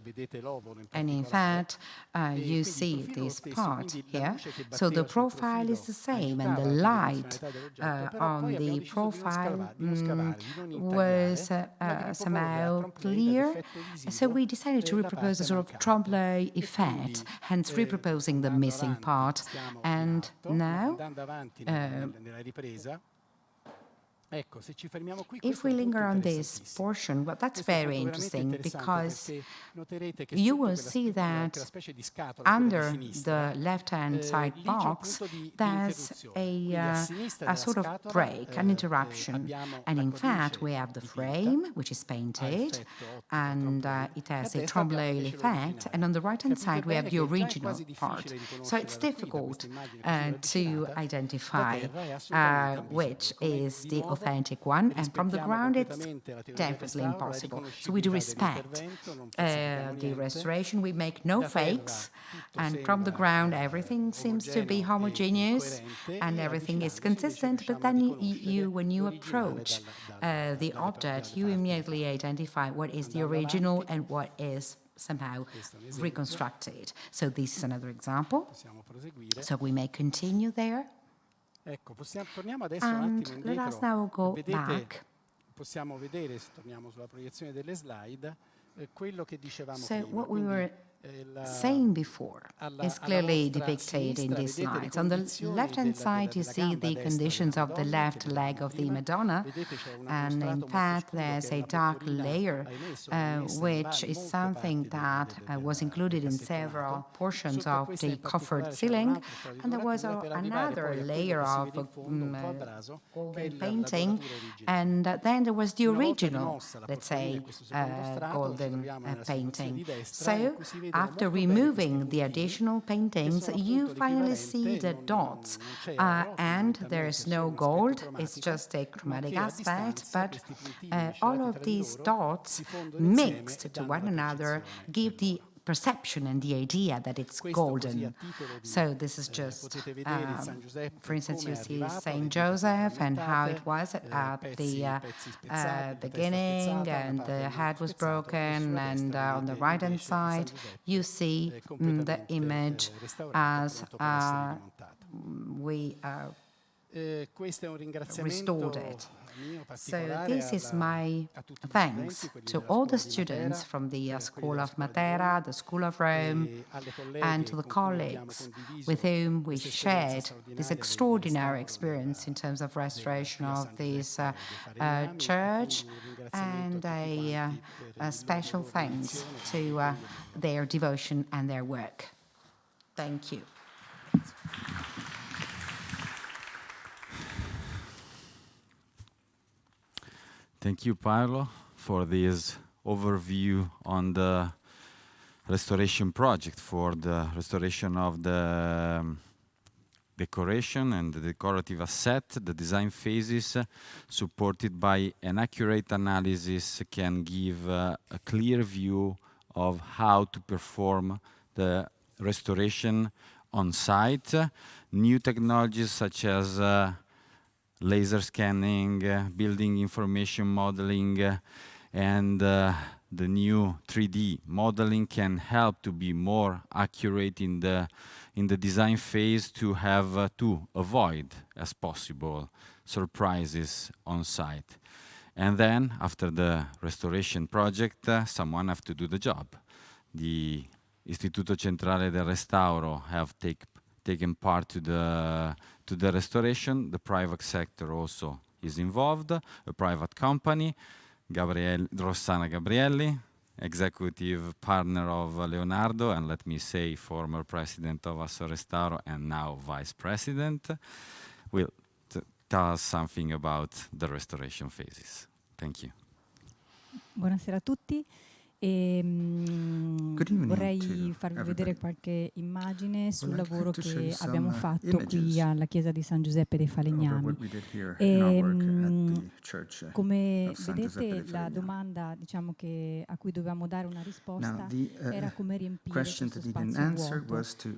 S6: vedete l'ovolo in
S5: And in
S6: particolare,
S5: fact,
S6: e
S5: you
S6: quindi il
S5: see
S6: profilo è lo
S5: this
S6: stesso,
S5: part
S6: quindi la
S5: here.
S6: luce che
S5: So the
S6: batteva sul
S5: profile is
S6: profilo
S5: the same, and the
S6: aiutava la
S5: light
S6: tridimensionalità dell'oggetto, però
S5: on
S6: poi abbiamo
S5: the
S6: deciso
S5: profile
S6: di non scavare, di non
S5: was
S6: intagliare, ma di riproporre a
S5: somehow
S6: trompe-l'œil
S5: clear.
S6: l'effetto
S5: So
S6: visivo,
S5: we decided to
S6: la
S5: repropose
S6: parte
S5: a sort of
S6: mancante.
S5: trompe-l'œil
S6: E quindi,
S5: effect, hence reproposing the
S6: andando
S5: missing
S6: avanti,
S5: part.
S6: stiamo in
S5: And
S6: alto, ma
S5: now,
S6: andando avanti nella ripresa, ecco, se ci fermiamo qui,
S5: if
S6: questo
S5: we
S6: è un punto
S5: linger on this
S6: interessantissimo.
S5: portion, well, that's
S6: Questo è un
S5: very
S6: punto veramente
S5: interesting
S6: interessante
S5: because
S6: perché noterete che
S5: you
S6: sotto
S5: will
S6: quella
S5: see that
S6: quella specie di scatola, quella di
S5: under
S6: sinistra,
S5: the left-hand side
S6: lì c'è un
S5: box,
S6: punto di
S5: there's
S6: interruzione. Quindi a sinistra
S5: a
S6: della
S5: sort of
S6: scatola
S5: break, an interruption.
S6: abbiamo
S5: And
S6: la
S5: in
S6: cornice
S5: fact, we have the
S6: dipinta,
S5: frame, which is
S6: a
S5: painted,
S6: effetto ottico,
S5: and
S6: trompe-l'œil,
S5: it
S6: e a
S5: has a
S6: destra abbiamo
S5: trompe-l'œil
S6: invece
S5: effect.
S6: l'originale.
S5: And on the right-hand
S6: Capite
S5: side, we have
S6: bene
S5: the
S6: che già è
S5: original
S6: quasi
S5: part.
S6: difficile
S5: So it's
S6: riconoscerla da qui, da
S5: difficult
S6: questa immagine così
S5: to
S6: ravvicinata. Da
S5: identify
S6: terra è assolutamente
S5: which
S6: invisibile. Come
S5: is
S6: di
S5: the
S6: nuovo
S5: authentic one, and from the
S6: rispettiamo
S5: ground it's
S6: completamente la teoria
S5: definitely
S6: restauro, la
S5: impossible. So we do
S6: riconoscibilità
S5: respect
S6: dell'intervento, non falsifichiamo
S5: the
S6: niente.
S5: restoration. We make no
S6: Da terra
S5: fakes,
S6: tutto
S5: and from the
S6: sembra
S5: ground everything seems to be
S6: omogeneo e
S5: homogeneous,
S6: coerente,
S5: and
S6: e
S5: everything is
S6: avvicinandoci invece
S5: consistent. But
S6: riusciamo a
S5: then
S6: riconoscere
S5: when you
S6: l'originale
S5: approach the
S6: dalle
S5: object, you
S6: parti
S5: immediately
S6: rifatte.
S5: identify what is the
S6: Andando
S5: original
S6: avanti,
S5: and what is somehow
S6: questo è un esempio,
S5: reconstructed. So this is another example.
S6: possiamo proseguire.
S5: So we may continue there.
S6: Ecco, torniamo adesso un
S5: And
S6: attimo
S5: let us
S6: indietro.
S5: now go
S6: Vedete,
S5: back.
S6: possiamo vedere, se torniamo sulla proiezione delle slide, quello che dicevamo
S5: So
S6: prima.
S5: what we
S6: Quindi,
S5: were
S6: la-
S5: saying before is clearly
S6: vostra
S5: depicted in
S6: sinistra
S5: these
S6: vedete le
S5: slides. On the
S6: condizioni
S5: left-hand side, you
S6: della
S5: see
S6: gamba
S5: the
S6: destra
S5: conditions
S6: della
S5: of the
S6: Madonna,
S5: left
S6: che
S5: leg
S6: vedevamo
S5: of the
S6: prima.
S5: Madonna,
S6: Vedete c'è un
S5: and
S6: strato
S5: in
S6: molto
S5: fact,
S6: scuro che
S5: there's
S6: è
S5: a
S6: la
S5: dark
S6: pettorina
S5: layer,
S6: emesso, rimessa in
S5: which is
S6: molte
S5: something
S6: parti
S5: that was included in several portions
S6: Sotto
S5: of
S6: questa
S5: the
S6: in
S5: coffered
S6: particolare c'era
S5: ceiling,
S6: un'altra strada di
S5: and there was
S6: coloratura per arrivare
S5: another
S6: poi a quello
S5: layer
S6: che si
S5: of
S6: vede in fondo, un po' a braso, che è
S5: golden
S6: la
S5: painting,
S6: coloratura originale.
S5: and then there was the
S6: Una volta
S5: original,
S6: rimossa la
S5: let's
S6: porphyria
S5: say,
S6: in questo secondo strato, ci
S5: golden
S6: troviamo nella situazione
S5: painting.
S6: di destra, in
S5: So
S6: cui si vedono
S5: after
S6: molto bene questi
S5: removing the
S6: puntini,
S5: additional
S6: che
S5: paintings,
S6: sono
S5: you
S6: appunto
S5: finally see
S6: l'equivalente,
S5: the dots,
S6: non c'è oro,
S5: and
S6: fondamentalmente
S5: there's
S6: è solo
S5: no
S6: un aspetto
S5: gold, it's
S6: cromatico,
S5: just a
S6: ma
S5: chromatic
S6: che a
S5: aspect,
S6: distanza
S5: but
S6: questi puntini
S5: all
S6: miscelati
S5: of
S6: tra di
S5: these
S6: loro
S5: dots
S6: si fondono insieme e
S5: mixed to
S6: danno
S5: one
S6: la
S5: another
S6: percezione
S5: give the
S6: dell'oro.
S5: perception and the idea that it's
S6: Questo così a
S5: golden.
S6: titolo di,
S5: So this is just,
S6: potete vedere il San Giuseppe
S5: for instance,
S6: come
S5: you
S6: è
S5: see
S6: arrivato,
S5: Saint
S6: le dita
S5: Joseph and how it
S6: frammentate,
S5: was at the
S6: pezzi spezzati, la testa
S5: beginning,
S6: spezzata, una
S5: and
S6: parte
S5: the
S6: del
S5: head
S6: mento
S5: was
S6: spezzato, e
S5: broken,
S6: sulla
S5: and
S6: destra
S5: on the
S6: vedete
S5: right-hand
S6: invece il San
S5: side
S6: Giuseppe
S5: you see the
S6: completamente
S5: image
S6: restaurato,
S5: as
S6: pronto per essere rimontato.
S5: we
S6: Questo è un
S5: restored
S6: ringraziamento
S5: it. So this is my thanks to all the students from the School of Matera, the School of Rome, and to the colleagues with whom we shared this extraordinary experience in terms of restoration of this church, and a special thanks to their devotion and their work. Thank you.
S3: Thank you, Paolo, for this overview on the restoration project, for the restoration of the decoration and the decorative asset. The design phases, supported by an accurate analysis, can give a clear view of how to perform the restoration on site. New technologies such as laser scanning, building information modeling, and the new 3D modeling can help to be more accurate in the design phase, to have to avoid as possible surprises on site. And then after the restoration project, someone have to do the job. The Istituto Centrale del Restauro have taken part to the restoration. The private sector also is involved, a private company, Rossana Gabrielli, executive partner of Leonardo, and let me say former president of Asso Restauro and now vice president, will tell us something about the restoration phases. Thank you.
S7: Buonasera a tutti. Vorrei farvi vedere qualche immagine sul lavoro che abbiamo fatto qui alla chiesa di San Giuseppe dei Falegnami. Come vedete, la domanda, diciamo, a cui dovevamo dare una risposta era come riempire questo spazio vuoto.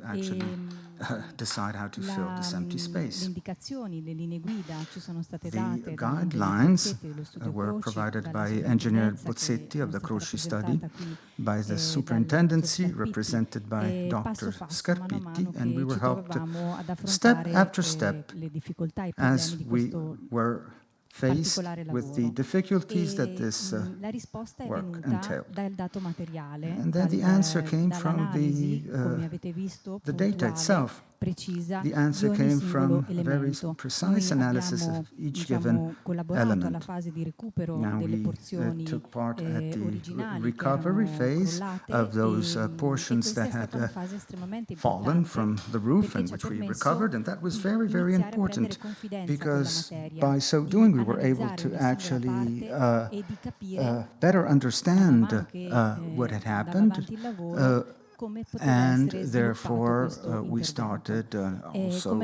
S7: Le indicazioni, le linee guida ci sono state date.
S2: The guidelines were provided by Engineer Bozzetti of the Croci study, by the Superintendency, represented by Dr. Scarpitti, and we were helped step after step as we were faced with the difficulties that this work entailed. And then the answer came from the data itself. The answer came from a very precise analysis of each given element. Now we took part at the recovery phase of those portions that had fallen from the roof and which we recovered, and that was very, very important, because by so doing we were able to actually better understand what had happened. And therefore, we started also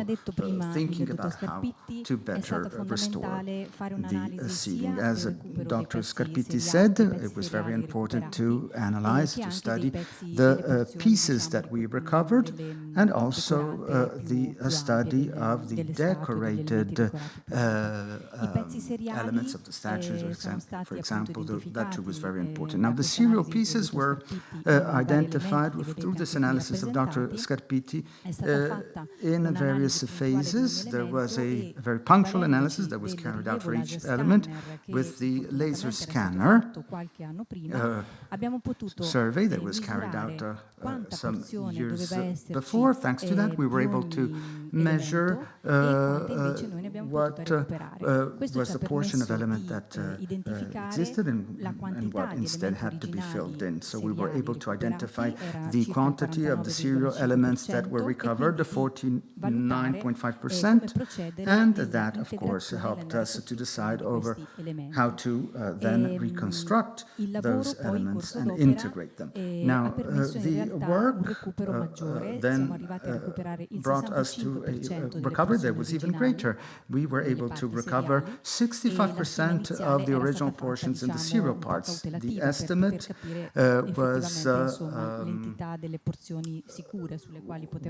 S2: thinking about how to better restore the ceiling. As Dr. Scarpitti said, it was very important to analyze, to study the pieces that we recovered, and also the study of the decorated elements of the statues, for example. That too was very important. Now, the serial pieces were identified through this analysis of Dr. Scarpitti in various phases. There was a very punctual analysis that was carried out for each element with the laser scanner survey that was carried out some years before. Thanks to that, we were able to measure what was the portion of element that existed and what instead had to be filled in. So we were able to identify the quantity of the serial elements that were recovered, the 49.5%, and that, of course, helped us to decide over how to then reconstruct those elements and integrate them. Now, the work then brought us to a recovery that was even greater. We were able to recover 65% of the original portions in the serial parts. The estimate was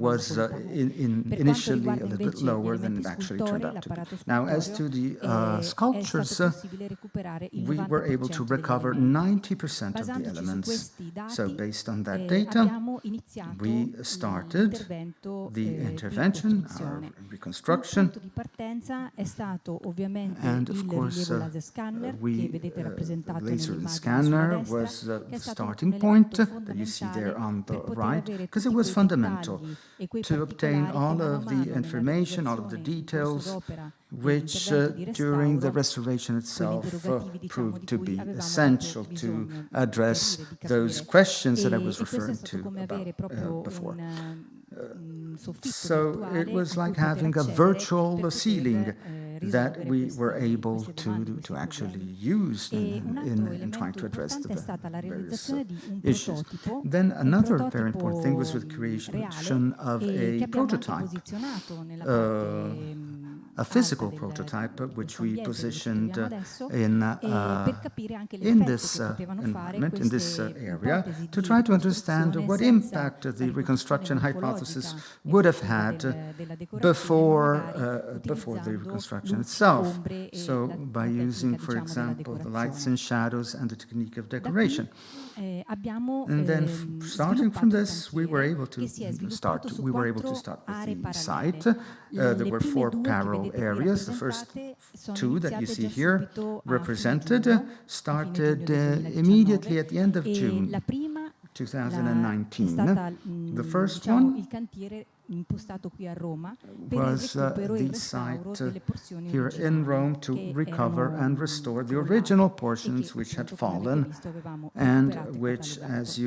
S2: was initially a little bit lower than it actually turned out to be. Now, as to the sculptures, we were able to recover 90% of the elements. So based on that data, we started the intervention, our reconstruction, and of course, the laser scanner was the starting point that you see there on the right, because it was fundamental to obtain all of the information, all of the details, which during the restoration itself proved to be essential to address those questions that I was referring to about before. So it was like having a virtual ceiling that we were able to actually use in trying to address the various issues. Then another very important thing was with creation of a prototype, a physical prototype, which we positioned in this environment, in this area, to try to understand what impact the reconstruction hypothesis would have had before the reconstruction itself. So by using, for example, the lights and shadows and the technique of decoration. And then starting from this, we were able to start with the site. There were 4 parallel areas. The first 2 that you see here represented started immediately at the end of June 2019. The first one was the site here in Rome to recover and restore the original portions which had fallen and which, as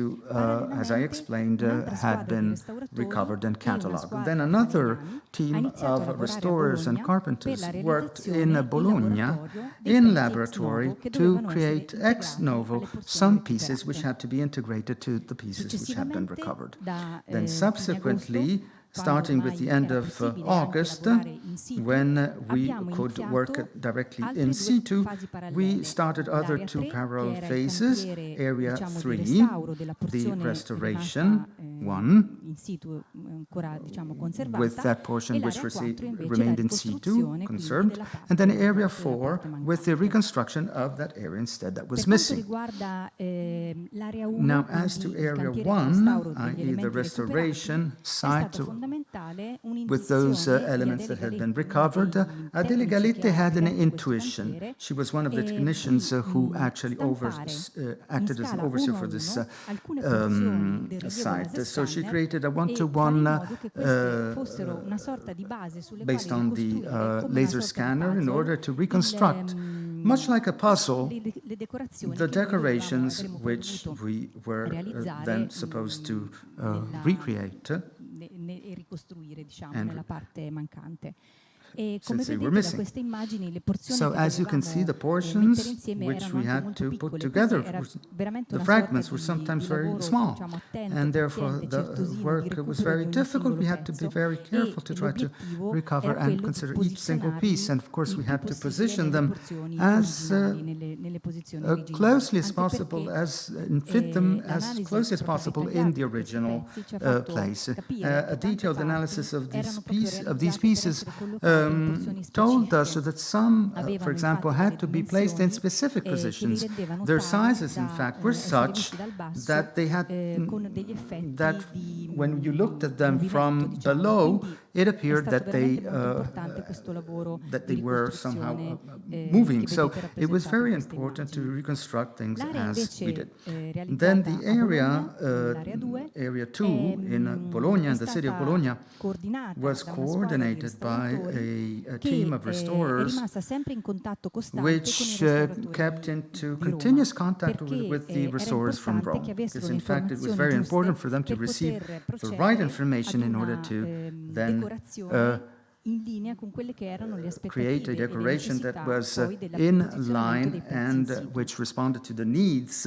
S2: I explained, had been recovered and catalogued. Then another team of restorers and carpenters worked in Bologna in laboratory to create ex novo some pieces which had to be integrated to the pieces which had been recovered. Then subsequently, starting with the end of August, when we could work directly in situ, we started other 2 parallel phases. Area 3, the restoration 1, with that portion which remained in situ, conserved, and then Area 4, with the reconstruction of that area instead that was missing. Now, as to Area 1, i.e. the restoration site with those elements that had been recovered, Adele Galetti had an intuition. She was one of the technicians who actually acted as an overseer for this site. So she created a one-to-one based on the laser scanner in order to reconstruct, much like a puzzle, the decorations which we were then supposed to recreate. Since they were missing. So as you can see, the portions which we had to put together, the fragments were sometimes very small, and therefore the work was very difficult. We had to be very careful to try to recover and consider each single piece, and of course we had to position them as closely as possible, and fit them as closely as possible in the original place. A detailed analysis of these pieces told us that some, for example, had to be placed in specific positions. Their sizes, in fact, were such that they had that when you looked at them from below, it appeared that they were somehow moving. So it was very important to reconstruct things as we did. Then the area 2 in Bologna, in the city of Bologna, was coordinated by a team of restorers which kept into continuous contact with the restorers from Rome. Because in fact it was very important for them to receive the right information in order to then create a decoration that was in line and which responded to the needs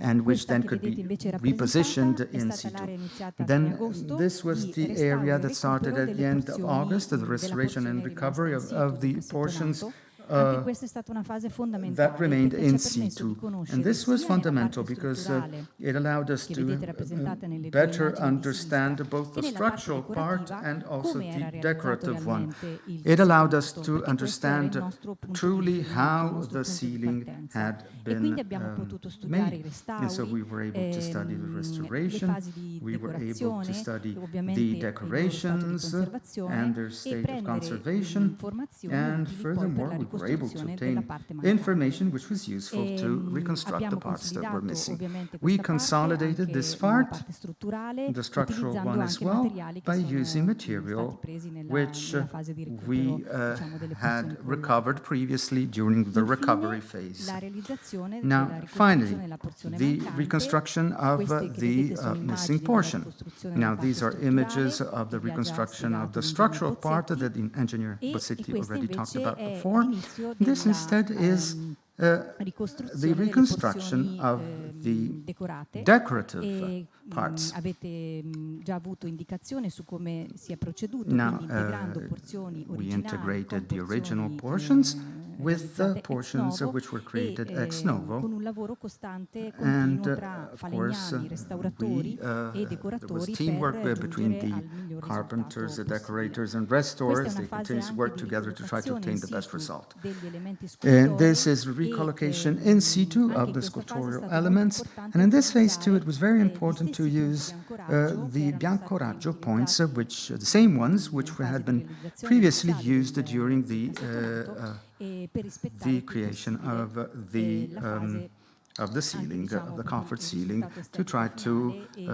S2: and which then could be repositioned in situ. Then this was the area that started at the end of August, the restoration and recovery of the portions
S7: Anche questa è stata una fase fondamentale
S2: that remained
S7: perché
S2: in
S7: ci ha permesso di
S2: situ.
S7: conoscere
S2: And this was
S7: sia nella
S2: fundamental
S7: parte
S2: because
S7: strutturale
S2: it allowed us
S7: che
S2: to
S7: vedete rappresentata nelle due
S2: better
S7: immagini di
S2: understand
S7: sinistra
S2: both
S7: e
S2: the
S7: nella parte
S2: structural part
S7: decorativa
S2: and also
S7: come era
S2: the
S7: realizzato
S2: decorative one.
S7: realmente il
S2: It allowed us
S7: disegnato,
S2: to
S7: perché questo era il
S2: understand
S7: nostro punto di
S2: truly
S7: riferimento, il
S2: how
S7: nostro
S2: the
S7: punto di
S2: ceiling
S7: partenza.
S2: had
S7: E quindi
S2: been
S7: abbiamo potuto studiare i
S2: made.
S7: restauri,
S2: And so we were able to study the
S7: le
S2: restoration,
S7: fasi di
S2: we were able to
S7: decorazione,
S2: study
S7: ovviamente
S2: the
S7: il loro stato di
S2: decorations
S7: conservazione
S2: and their
S7: e
S2: state of
S7: prendere
S2: conservation.
S7: informazioni
S2: And
S7: utili poi per
S2: furthermore,
S7: la
S2: we were able to
S7: ricostruzione della
S2: obtain
S7: parte mancante.
S2: information which was useful to reconstruct the
S7: Abbiamo
S2: parts that were
S7: consolidato
S2: missing.
S7: ovviamente
S2: We
S7: questa parte
S2: consolidated
S7: anche
S2: this
S7: nella
S2: part,
S7: parte strutturale,
S2: the structural
S7: utilizzando
S2: one as
S7: anche
S2: well,
S7: materiali che
S2: by
S7: sono
S2: using
S7: stati
S2: material
S7: presi
S2: which
S7: nella fase di recupero,
S2: we
S7: diciamo, delle porzioni
S2: had
S7: crollate.
S2: recovered previously during the recovery
S7: Infine,
S2: phase.
S7: la realizzazione
S2: Now,
S7: della
S2: finally,
S7: ricostruzione della porzione
S2: the
S7: mancante.
S2: reconstruction of
S7: Queste che
S2: the
S7: vedete sono
S2: missing
S7: immagini della
S2: portion.
S7: ricostruzione della
S2: Now,
S7: parte
S2: these are
S7: strutturale,
S2: images of the
S7: che vi ha già
S2: reconstruction of
S7: spiegato
S2: the
S7: l'ingegner
S2: structural part that
S7: Bozzetti,
S2: the engineer
S7: e
S2: Bozzetti
S7: questo
S2: already talked
S7: invece
S2: about
S7: è
S2: before.
S7: l'inizio
S2: This
S7: della
S2: instead is the
S7: ricostruzione delle
S2: reconstruction
S7: porzioni
S2: of the
S7: decorate.
S2: decorative
S7: E
S2: parts.
S7: avete già avuto indicazione su come si è proceduto,
S2: Now,
S7: quindi integrando porzioni
S2: we
S7: originali
S2: integrated
S7: con
S2: the original
S7: porzioni
S2: portions with the
S7: realizzate ex
S2: portions
S7: novo
S2: which were created
S7: e
S2: ex novo.
S7: con un lavoro costante e
S2: And
S7: continuo tra
S2: of course,
S7: falegnami, restauratori e
S2: there was
S7: decoratori
S2: teamwork
S7: per
S2: between
S7: giungere
S2: the
S7: al miglior
S2: carpenters, the
S7: risultato possibile.
S2: decorators, and
S7: Questa è
S2: restorers.
S7: una
S2: They
S7: fase
S2: continuously
S7: anche
S2: work
S7: di
S2: together to try to
S7: ricollocazione in
S2: obtain the best
S7: situ
S2: result.
S7: degli elementi
S2: And this
S7: scultorei
S2: is recollocation
S7: e
S2: in situ
S7: anche
S2: of
S7: in
S2: the
S7: questa fase è
S2: sculptural
S7: stato molto
S2: elements.
S7: importante
S2: And in this phase too, it
S7: utilizzare
S2: was very
S7: gli
S2: important to
S7: stessi punti di
S2: use
S7: ancoraggio che
S2: the
S7: erano stati
S2: biancoraggio points,
S7: utilizzati
S2: which the same ones which
S7: nella fase
S2: had
S7: di
S2: been
S7: realizzazione
S2: previously
S7: iniziale
S2: used during
S7: del cassettonato e per rispettare
S2: the
S7: il più
S2: creation
S7: possibile
S2: of
S7: la fase
S2: the
S7: anche,
S2: ceiling,
S7: diciamo,
S2: the
S7: proprio
S2: coffered
S7: il
S2: ceiling,
S7: risultato
S2: to try
S7: estetico
S2: to
S7: finale e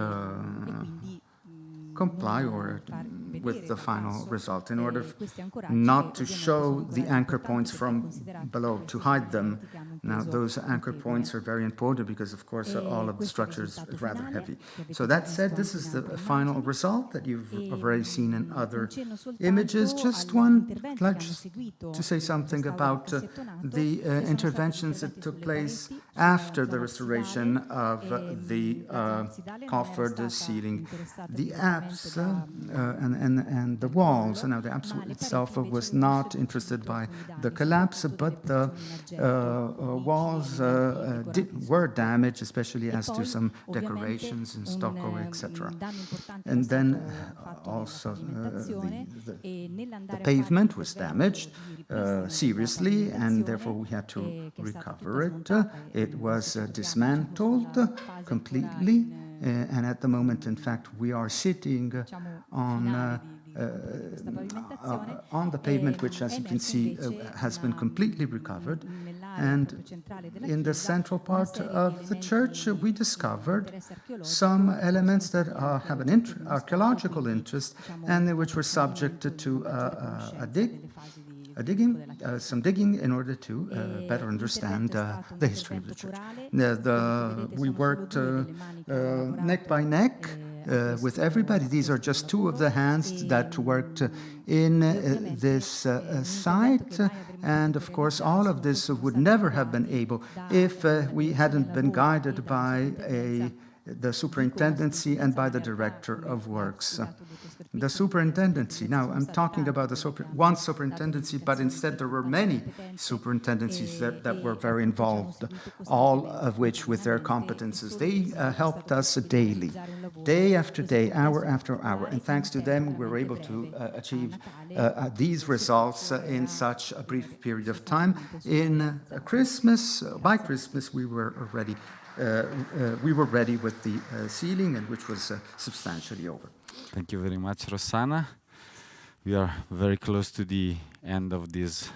S7: quindi
S2: comply
S7: non
S2: or
S7: far vedere
S2: with the
S7: da
S2: final
S7: basso
S2: result in order
S7: questi ancoraggi
S2: not
S7: che
S2: to
S7: ovviamente
S2: show
S7: sono
S2: the
S7: ancoraggi
S2: anchor
S7: importanti
S2: points
S7: perché
S2: from
S7: considerate
S2: below,
S7: questi
S2: to
S7: sono
S2: hide them.
S7: elementi che hanno un
S2: Now,
S7: peso
S2: those anchor
S7: notevole.
S2: points are very important because, of course, all of the
S7: Questo è il
S2: structure is
S7: risultato
S2: rather
S7: finale
S2: heavy.
S7: che avete
S2: So
S7: già
S2: that said,
S7: visto
S2: this
S7: anche
S2: is
S7: in
S2: the
S7: altre
S2: final
S7: immagini.
S2: result that you've already seen in
S7: Un
S2: other
S7: cenno soltanto
S2: images. Just
S7: agli
S2: one,
S7: interventi
S2: like
S7: che hanno
S2: just
S7: seguito
S2: to say
S7: il
S2: something
S7: restauro del
S2: about
S7: cassettonato,
S2: the
S7: che sono stati
S2: interventions that
S7: interventi
S2: took
S7: sulle
S2: place
S7: pareti,
S2: after
S7: sulla
S2: the restoration of the
S7: la zona absidale non era
S2: coffered
S7: stata
S2: ceiling.
S7: interessata
S2: The
S7: direttamente
S2: apse
S7: dal
S2: and the walls.
S7: crollo,
S2: Now, the apse
S7: ma le
S2: itself
S7: pareti invece
S2: was
S7: avevano
S2: not interested
S7: subito
S2: by
S7: alcuni danni,
S2: the collapse,
S7: soprattutto delle
S2: but the
S7: porzioni in argento, cornici,
S2: walls
S7: elementi decorativi
S2: were
S7: sul
S2: damaged, especially
S7: e
S2: as to
S7: poi
S2: some
S7: ovviamente
S2: decorations in stucco, etc.
S7: danno importante
S2: And
S7: era
S2: then
S7: stato fatto
S2: also
S7: nella pavimentazione
S2: the
S7: e nell'andare a
S2: pavement
S7: fare
S2: was
S7: l'intervento
S2: damaged
S7: di ripristino
S2: seriously,
S7: della
S2: and
S7: pavimentazione
S2: therefore we had to
S7: che è stata tutta
S2: recover it.
S7: smontata
S2: It
S7: e
S2: was
S7: adesso ci troviamo, diciamo,
S2: dismantled
S7: sulla fase ancora
S2: completely, and at the moment, in fact, we are sitting
S7: diciamo,
S2: on
S7: finale di questa pavimentazione.
S2: on the pavement, which, as you can
S7: Emerse
S2: see,
S7: invece
S2: has been completely recovered.
S7: nell'area
S2: And
S7: proprio centrale della
S2: in the
S7: chiesa
S2: central
S7: una
S2: part
S7: serie di
S2: of the church,
S7: elementi
S2: we
S7: di
S2: discovered
S7: interesse archeologico
S2: some
S7: che sono
S2: elements that
S7: stati
S2: have an
S7: archeologicamente mostrati,
S2: archaeological
S7: quindi,
S2: interest,
S7: diciamo,
S2: and
S7: un
S2: which were subject
S7: approfondimento,
S2: to
S7: una maggiore conoscenza delle fasi di
S2: a
S7: sviluppo
S2: digging,
S7: della chiesa.
S2: some digging in order to better understand
S7: L'intervento è stato un
S2: the history of the
S7: intervento
S2: church.
S7: corale, quelli che vedete
S2: We
S7: sono solo
S2: worked
S7: due delle mani che hanno lavorato
S2: neck by neck with everybody. These are just two of the hands that worked in this site, and of course all of this would never have been able if we hadn't been guided by the superintendency and by the director of works. The superintendency, now I'm talking about one superintendency, but instead there were many superintendencies that were very involved, all of which with their competences. They helped us daily, day after day, hour after hour, and thanks to them we were able to achieve these results in such a brief period of time. In Christmas, by Christmas we were ready with the ceiling, and which was substantially over.
S3: Thank you very much, Rossana. We are very close to the end of this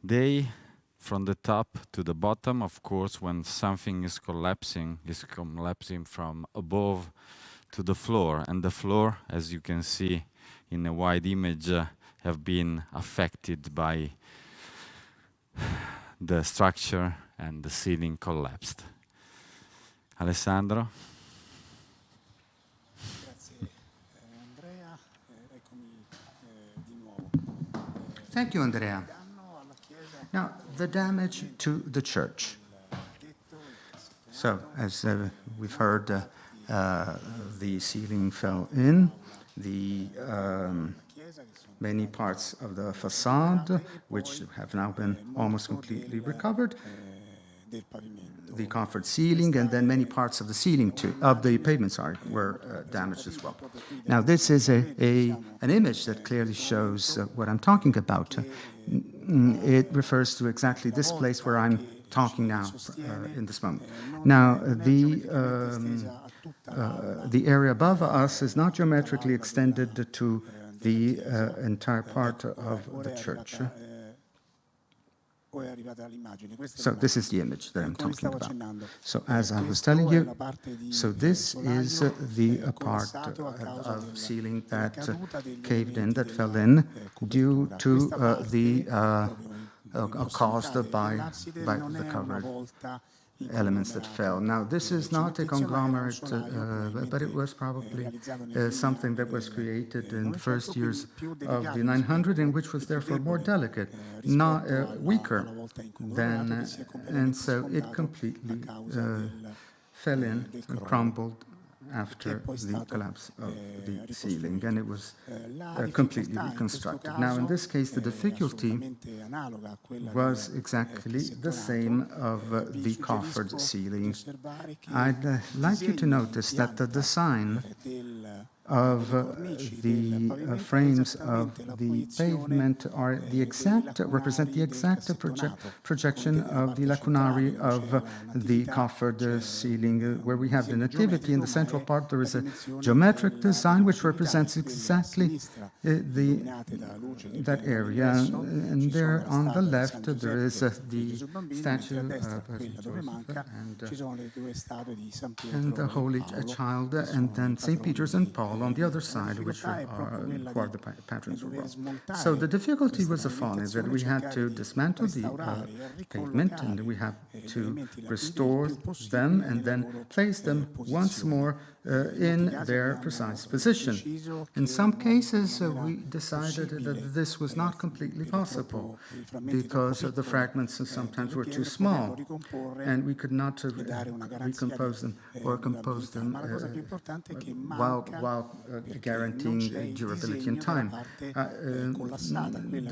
S3: day. From the top to the bottom, of course, when something is collapsing from above to the floor. And the floor, as you can see in a wide image, have been affected by the structure, and the ceiling collapsed. Alessandro?
S2: Thank you, Andrea. Now, the damage to the church. So, as we've heard, the ceiling fell in, the many parts of the facade, which have now been almost completely recovered, the coffered ceiling, and then many parts of the ceiling too, of the pavement, were damaged as well. Now, this is an image that clearly shows what I'm talking about. It refers to exactly this place where I'm talking now in this moment. Now, the area above us is not geometrically extended to the entire part of the church. So this is the image that I'm talking about. So as I was telling you, so this is the part of ceiling that caved in, that fell in due to the caused by the covered elements that fell. Now, this is not a conglomerate, but it was probably something that was created in the first years of the 900, and which was therefore more delicate, not weaker than, and so it completely fell in and crumbled after the collapse of the ceiling, and it was completely reconstructed. Now, in this case, the difficulty was exactly the same of the coffered ceiling. I'd like you to notice that the design of the frames of the pavement are represent the exact projection of the lacunari of the coffered ceiling, where we have the nativity in the central part. There is a geometric design which represents exactly that area, and there on the left there is the statue of and the Holy Child, and then St. Peter's and Paul on the other side, which are who are the patrons of Rome. So the difficulty was the following, that we had to dismantle the pavement, and we had to restore them and then place them once more in their precise position. In some cases, we decided that this was not completely possible because the fragments sometimes were too small, and we could not recompose them or compose them while guaranteeing durability and time.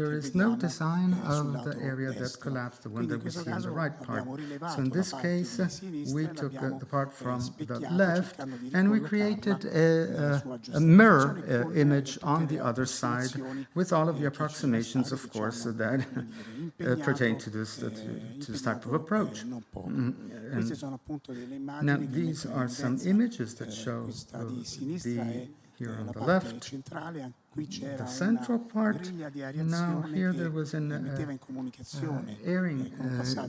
S2: There is no design of the area that collapsed, the one that we see on the right part. So in this case, we took the part from the left, and we created a mirror image on the other side with all of the approximations, of course, that pertain to this type of approach. Now, these are some images that show here on the left, the central part. Now here there was an airing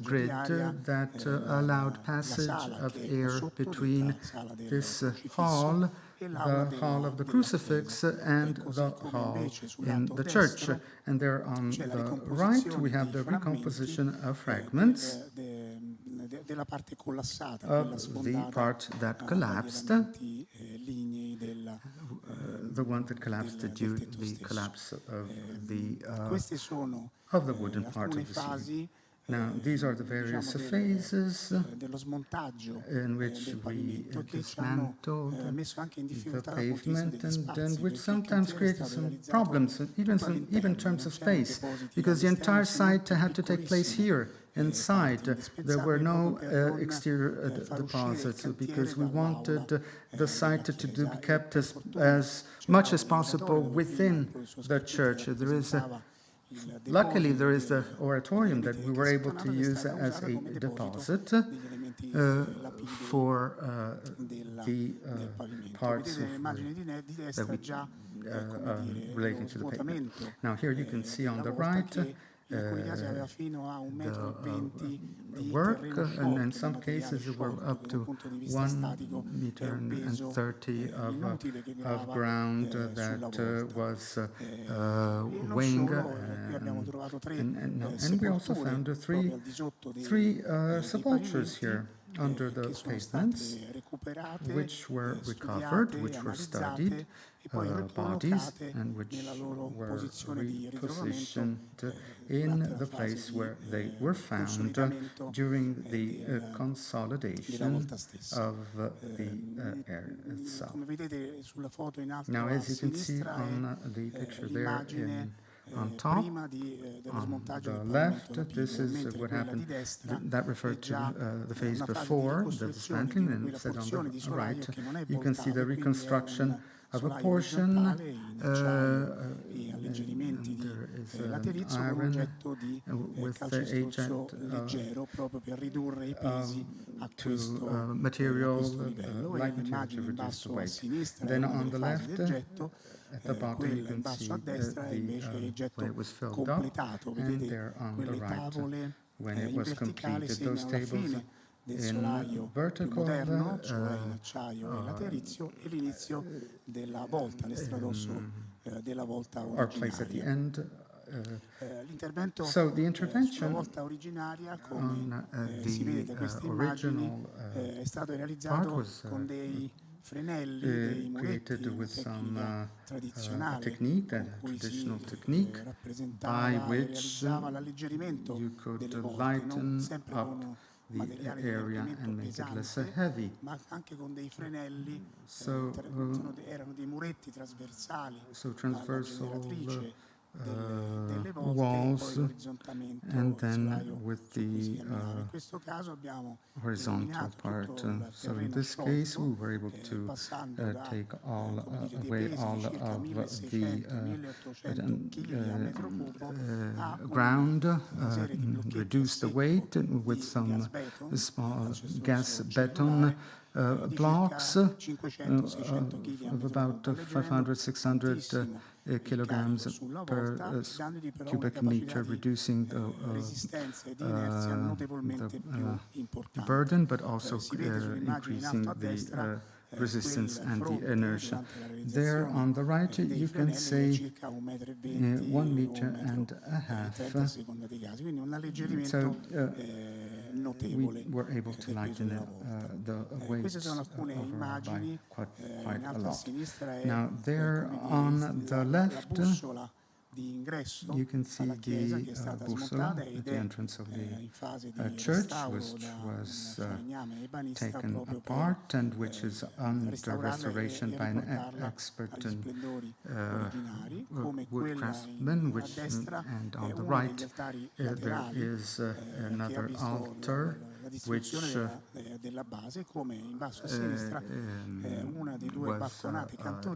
S2: grid that allowed passage of air between this hall, the hall of the crucifix, and the hall in the church. And there on the right we have the recomposition of fragments of the part that collapsed, the one that collapsed due to the collapse of the wooden part of the ceiling. Now, these are the various phases in which we dismantled the pavement, and which sometimes created some problems, even in terms of space, because the entire site had to take place here inside. There were no exterior deposits because we wanted the site to be kept as much as possible within the church. Luckily, there is the oratorium that we were able to use as a deposit for the parts that we relating to the pavement. Now, here you can see on the right the work, and in some cases we're up to 1.30 meters of ground that was weighing, and we also found three sepulchres here under the pavements, which were recovered, which were studied, bodies, and which were repositioned in the place where they were found during the consolidation of the area itself. Now, as you can see on the picture there on top, on the left, this is what happened. That referred to the phase before the dismantling, and said on the right, you can see the reconstruction of a portion. There is an iron with the agent to material, light material to reduce the weight. Then on the left, at the bottom, you can see when it was filled up, and there on the right, when it was completed. Those tables in vertical are placed at the end. So the intervention on the original part was created with some technique, a traditional technique, by which you could lighten up the area and make it less heavy. So transversal walls, and then with the horizontal part. So in this case, we were able to take away all of the ground, reduce the weight with some small gas beton blocks of about 500-600 kilograms per cubic meter, reducing the burden, but also increasing the resistance and the inertia. There on the right, you can see 1.5 meters. So we were able to lighten the weights over by quite a lot. Now, there on the left, you can see the bussola at the entrance of the church, which was taken apart and which is under restoration by an expert wood craftsman. And on the right, there is another altar which was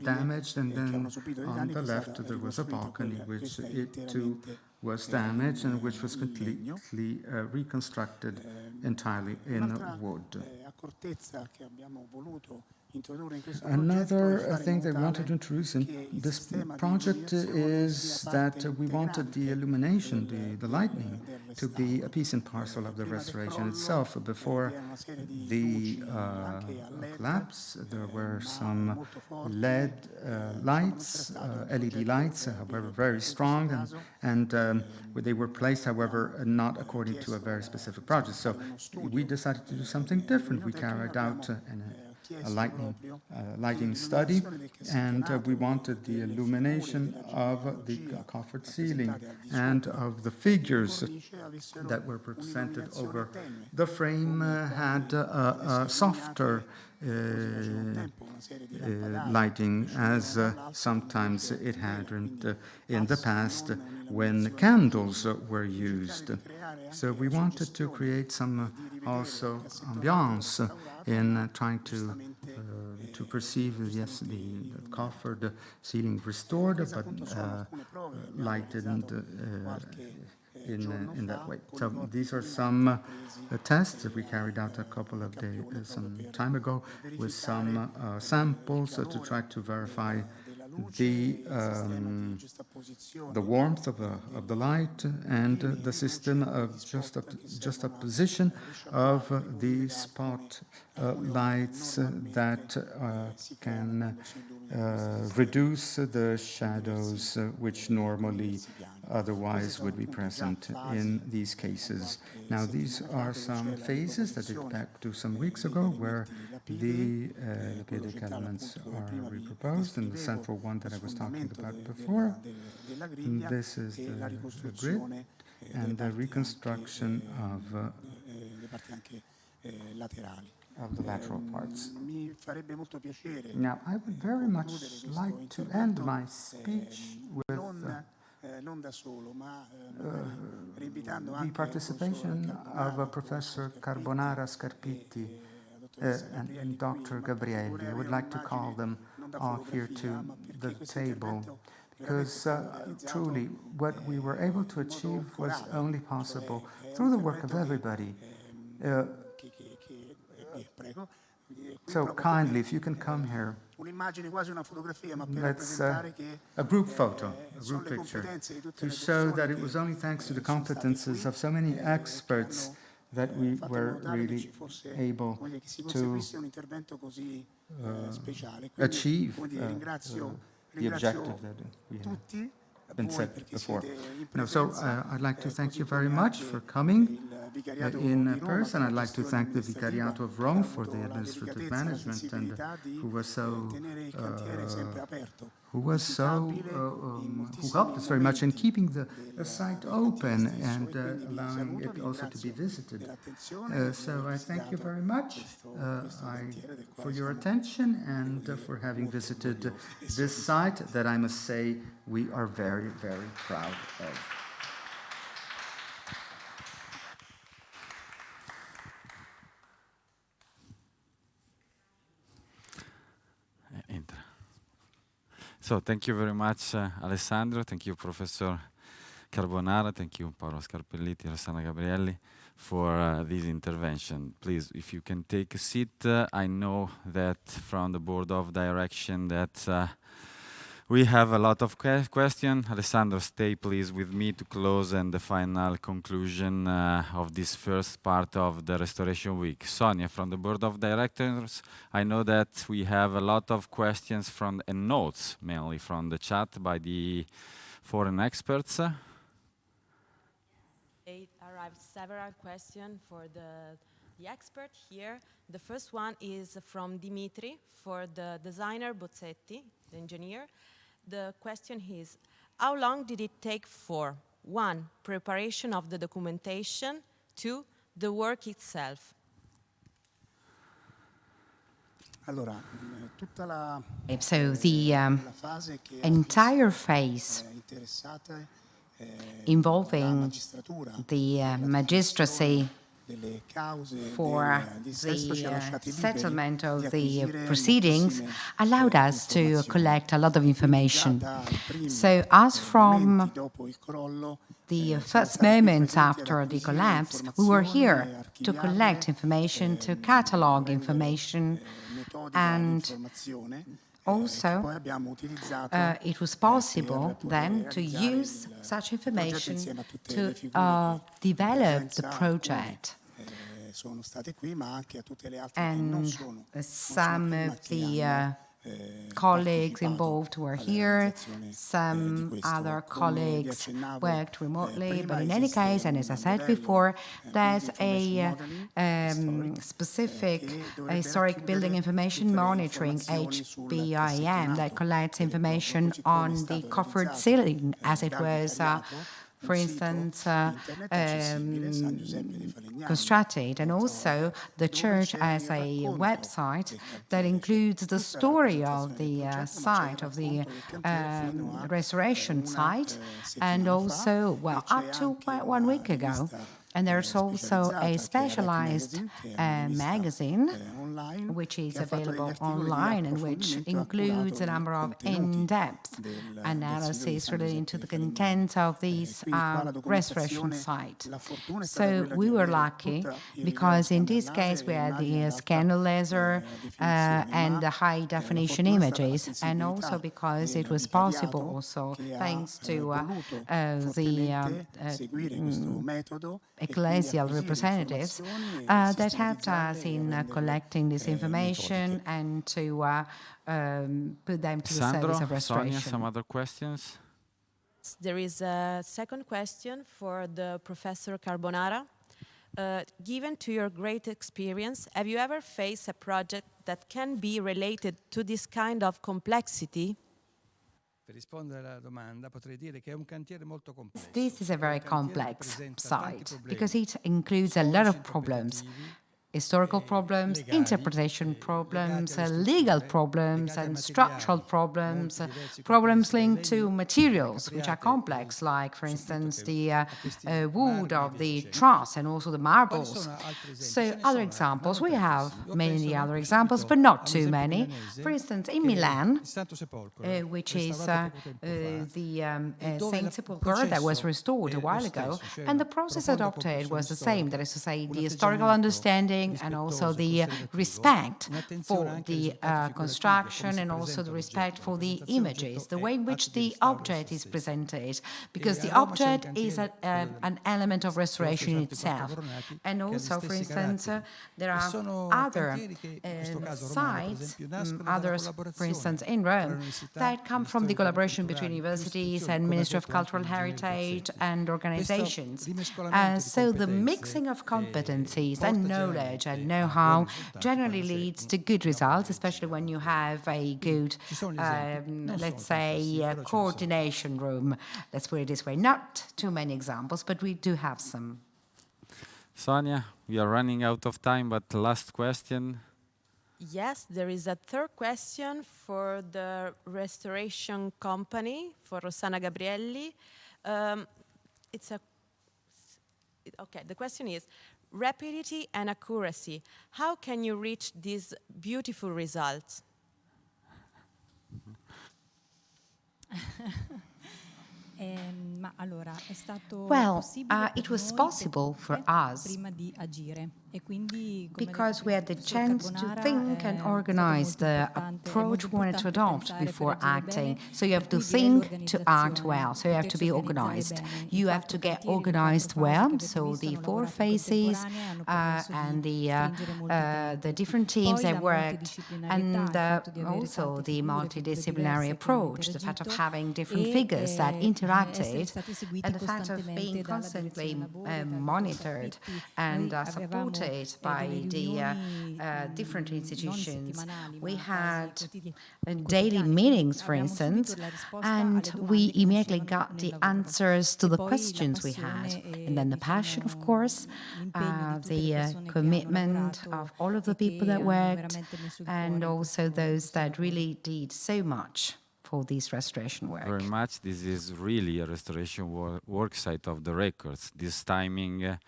S2: damaged, and then on the left there was a balcony which it too was damaged and which was completely reconstructed entirely in wood. Another thing that we wanted to introduce in this project is that we wanted the illumination, the lighting, to be a piece and parcel of the restoration itself. Before the collapse, there were some LED lights, however, very strong, and they were placed, however, not according to a very specific project. So we decided to do something different. We carried out a lighting study, and we wanted the illumination of the coffered ceiling and of the figures that were presented over the frame had a softer lighting, as sometimes it had in the past when candles were used. So we wanted to create some also ambiance in trying to perceive, yes, the coffered ceiling restored, but lighted in that way. So these are some tests that we carried out a couple of days, some time ago, with some samples to try to verify the warmth of the light and the system of juxtaposition of the spot lights that can reduce the shadows which normally otherwise would be present in these cases. Now, these are some phases that date back to some weeks ago where the lipodic elements are reproposed, and the central one that I was talking about before. And this is the grid and the reconstruction of the lateral parts. Now, I would very much like to end my speech with the participation of Professor Carbonara, Scarpitti, and Dr. Gabrielli. I would like to call them all here to the table, because truly what we were able to achieve was only possible through the work of everybody. So kindly, if you can come here. That's a group photo, a group picture, to show that it was only thanks to the competences of so many experts that we were really able to achieve the objective that we have been set before. No, so I'd like to thank you very much for coming in person. I'd like to thank the Vicariato of Rome for the administrative management, and who helped us very much in keeping the site open and allowing it also to be visited. So I thank you very much for your attention and for having visited this site that I must say we are very, very proud of.
S3: So thank you very much, Alessandro. Thank you, Professor Carbonara. Thank you, Paolo Scarpelliti, Rossana Gabrielli, for this intervention. Please, if you can take a seat. I know that from the Board of Direction that we have a lot of questions. Alessandro, stay please with me to close and the final conclusion of this first part of the Restoration Week. Sonia, from the Board of Directors, I know that we have a lot of questions and notes, mainly from the chat by the foreign experts.
S8: There arrived several questions for the expert here. The first one is from Dimitri for the designer Bozzetti, the engineer. The question is, how long did it take for 1. Preparation of the documentation, 2. The work itself?
S5: So the entire phase involving the magistracy for the settlement of the proceedings allowed us to collect a lot of information. So as from the first moments after the collapse, we were here to collect information, to catalog information, and also, it was possible then to use such information to develop the project. And some of the colleagues involved were here, some other colleagues worked remotely, but in any case, and as I said before, there's a specific historic building information monitoring, HBIM, that collects information on the coffered ceiling as it was for instance, constructed, and also the church as a website that includes the story of the site, of the restoration site, and also, well, up to 1 week ago. And there's also a specialized magazine which is available online and which includes a number of in-depth analyses relating to the contents of this restoration site. So we were lucky because in this case we had the scanner laser and the high-definition images, and also because it was possible also thanks to the ecclesial representatives that helped us in collecting this information and to put them to the service of restoration.
S3: Sonia, some other questions?
S8: There is a second question for the Professor Carbonara. Given to your great experience, have you ever faced a project that can be related to this kind of complexity?
S5: This is a very complex site because it includes a lot of problems. Historical problems, interpretation problems, legal problems, and structural problems, problems linked to materials, which are complex, like, for instance, the wood of the truss and also the marbles. So other examples, we have many other examples, but not too many. For instance, in Milan, which is the Saint Sepulchre that was restored a while ago, and the process adopted was the same, that is to say, the historical understanding and also the respect for the construction and also the respect for the images, the way in which the object is presented, because the object is an element of restoration in itself. And also, for instance, there are other sites, others, for instance, in Rome, that come from the collaboration between universities and Ministry of Cultural Heritage and organizations. So the mixing of competencies and knowledge and know-how generally leads to good results, especially when you have a good, let's say, coordination room. Let's put it this way. Not too many examples, but we do have some.
S3: Sonia, we are running out of time, but last question.
S8: Yes, there is a third question for the restoration company, for Rossana Gabrielli. The question is, rapidity and accuracy, how can you reach these beautiful results?
S5: Well, it was possible for us because we had the chance to think and organize the approach we wanted to adopt before acting. So you have to think to act well. So you have to be organized. You have to get organized well. So the 4 phases and the different teams that worked, and also the multidisciplinary approach, the fact of having different figures that interacted, and the fact of being constantly monitored and supported by the different institutions. We had daily meetings, for instance, and we immediately got the answers to the questions we had. And then the passion, of course, the commitment of all of the people that worked, and also those that really did so much for this restoration work.
S3: Very much. This is really a restoration work site of the records. This timing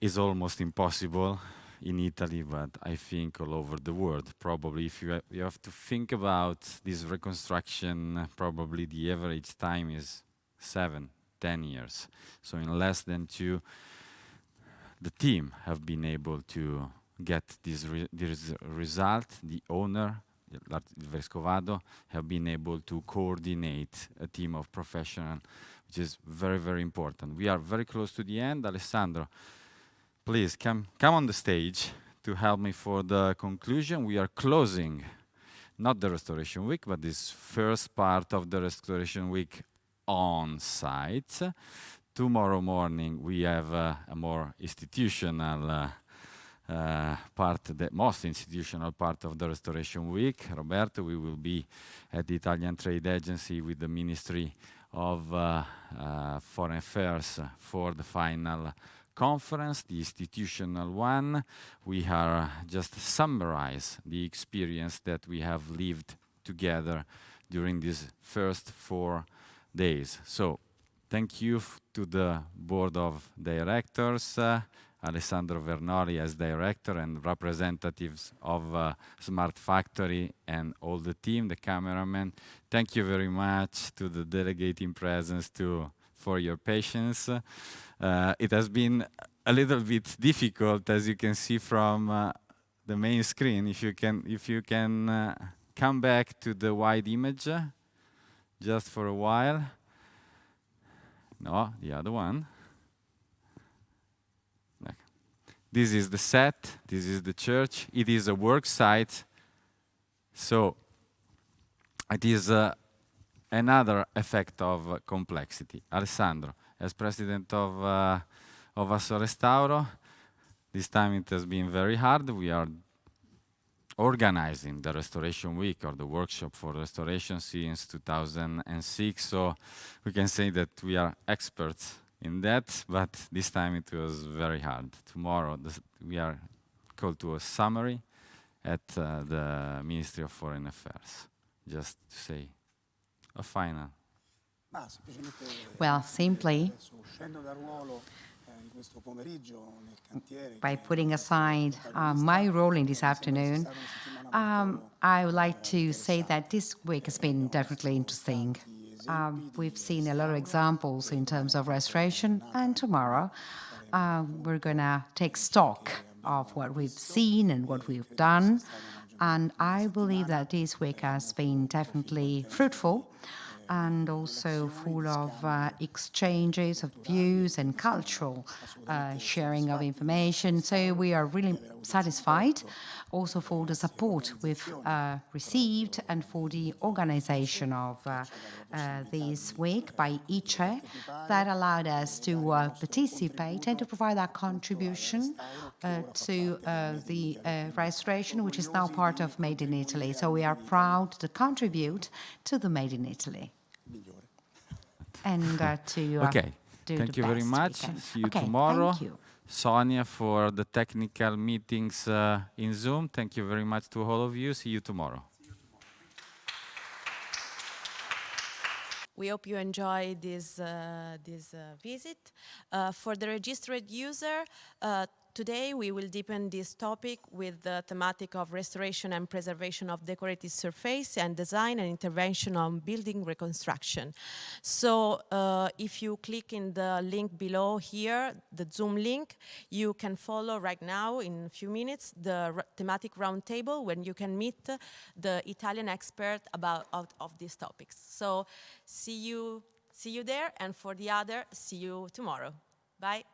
S3: is almost impossible in Italy, but I think all over the world. Probably if you have to think about this reconstruction, probably the average time is 7-10 years. So in less than 2, the team have been able to get this result. The owner, Vescovado, have been able to coordinate a team of professionals, which is very, very important. We are very close to the end. Alessandro, please come on the stage to help me for the conclusion. We are closing not the Restoration Week, but this first part of the Restoration Week on site. Tomorrow morning we have a more institutional part, the most institutional part of the Restoration Week. Roberto, we will be at the Italian Trade Agency with the Ministry of Foreign Affairs for the final conference, the institutional one. We are just summarize the experience that we have lived together during these first 4 days. So thank you to the board of directors, Alessandro Vernori as director, and representatives of Smart Factory and all the team, the cameraman. Thank you very much to the delegate in presence for your patience. It has been a little bit difficult, as you can see from the main screen. If you can come back to the wide image just for a while. No, the other one. This is the set, this is the church. It is a work site, so it is another effect of complexity. Alessandro, as president of Asso Restauro, this time it has been very hard. We are organizing the Restoration Week or the workshop for restoration since 2006, so we can say that we are experts in that, but this time it was very hard. Tomorrow we are called to a summary at the Ministry of Foreign Affairs, just to say a final.
S5: Well, simply by putting aside my role in this afternoon, I would like to say that this week has been definitely interesting. We've seen a lot of examples in terms of restoration, and tomorrow we're going to take stock of what we've seen and what we've done. And I believe that this week has been definitely fruitful and also full of exchanges of views and cultural sharing of information. So we are really satisfied also for the support we've received and for the organization of this week by ICE that allowed us to participate and to provide our contribution to the restoration, which is now part of Made in Italy. So we are proud to contribute to the Made in Italy. And to
S3: okay.
S5: do
S3: Thank
S5: the
S3: you very
S5: best
S3: much.
S5: we can.
S3: See you
S5: Okay,
S3: tomorrow.
S5: thank you.
S3: Sonia for the technical meetings in Zoom. Thank you very much to all of you. See you tomorrow.
S8: We hope you enjoy this visit. For the registered user, today we will deepen this topic with the thematic of restoration and preservation of decorative surface and design and intervention on building reconstruction. So if you click in the link below here, the Zoom link, you can follow right now in a few minutes the thematic roundtable when you can meet the Italian expert of these topics. So see you there, and for the other, see you tomorrow. Bye.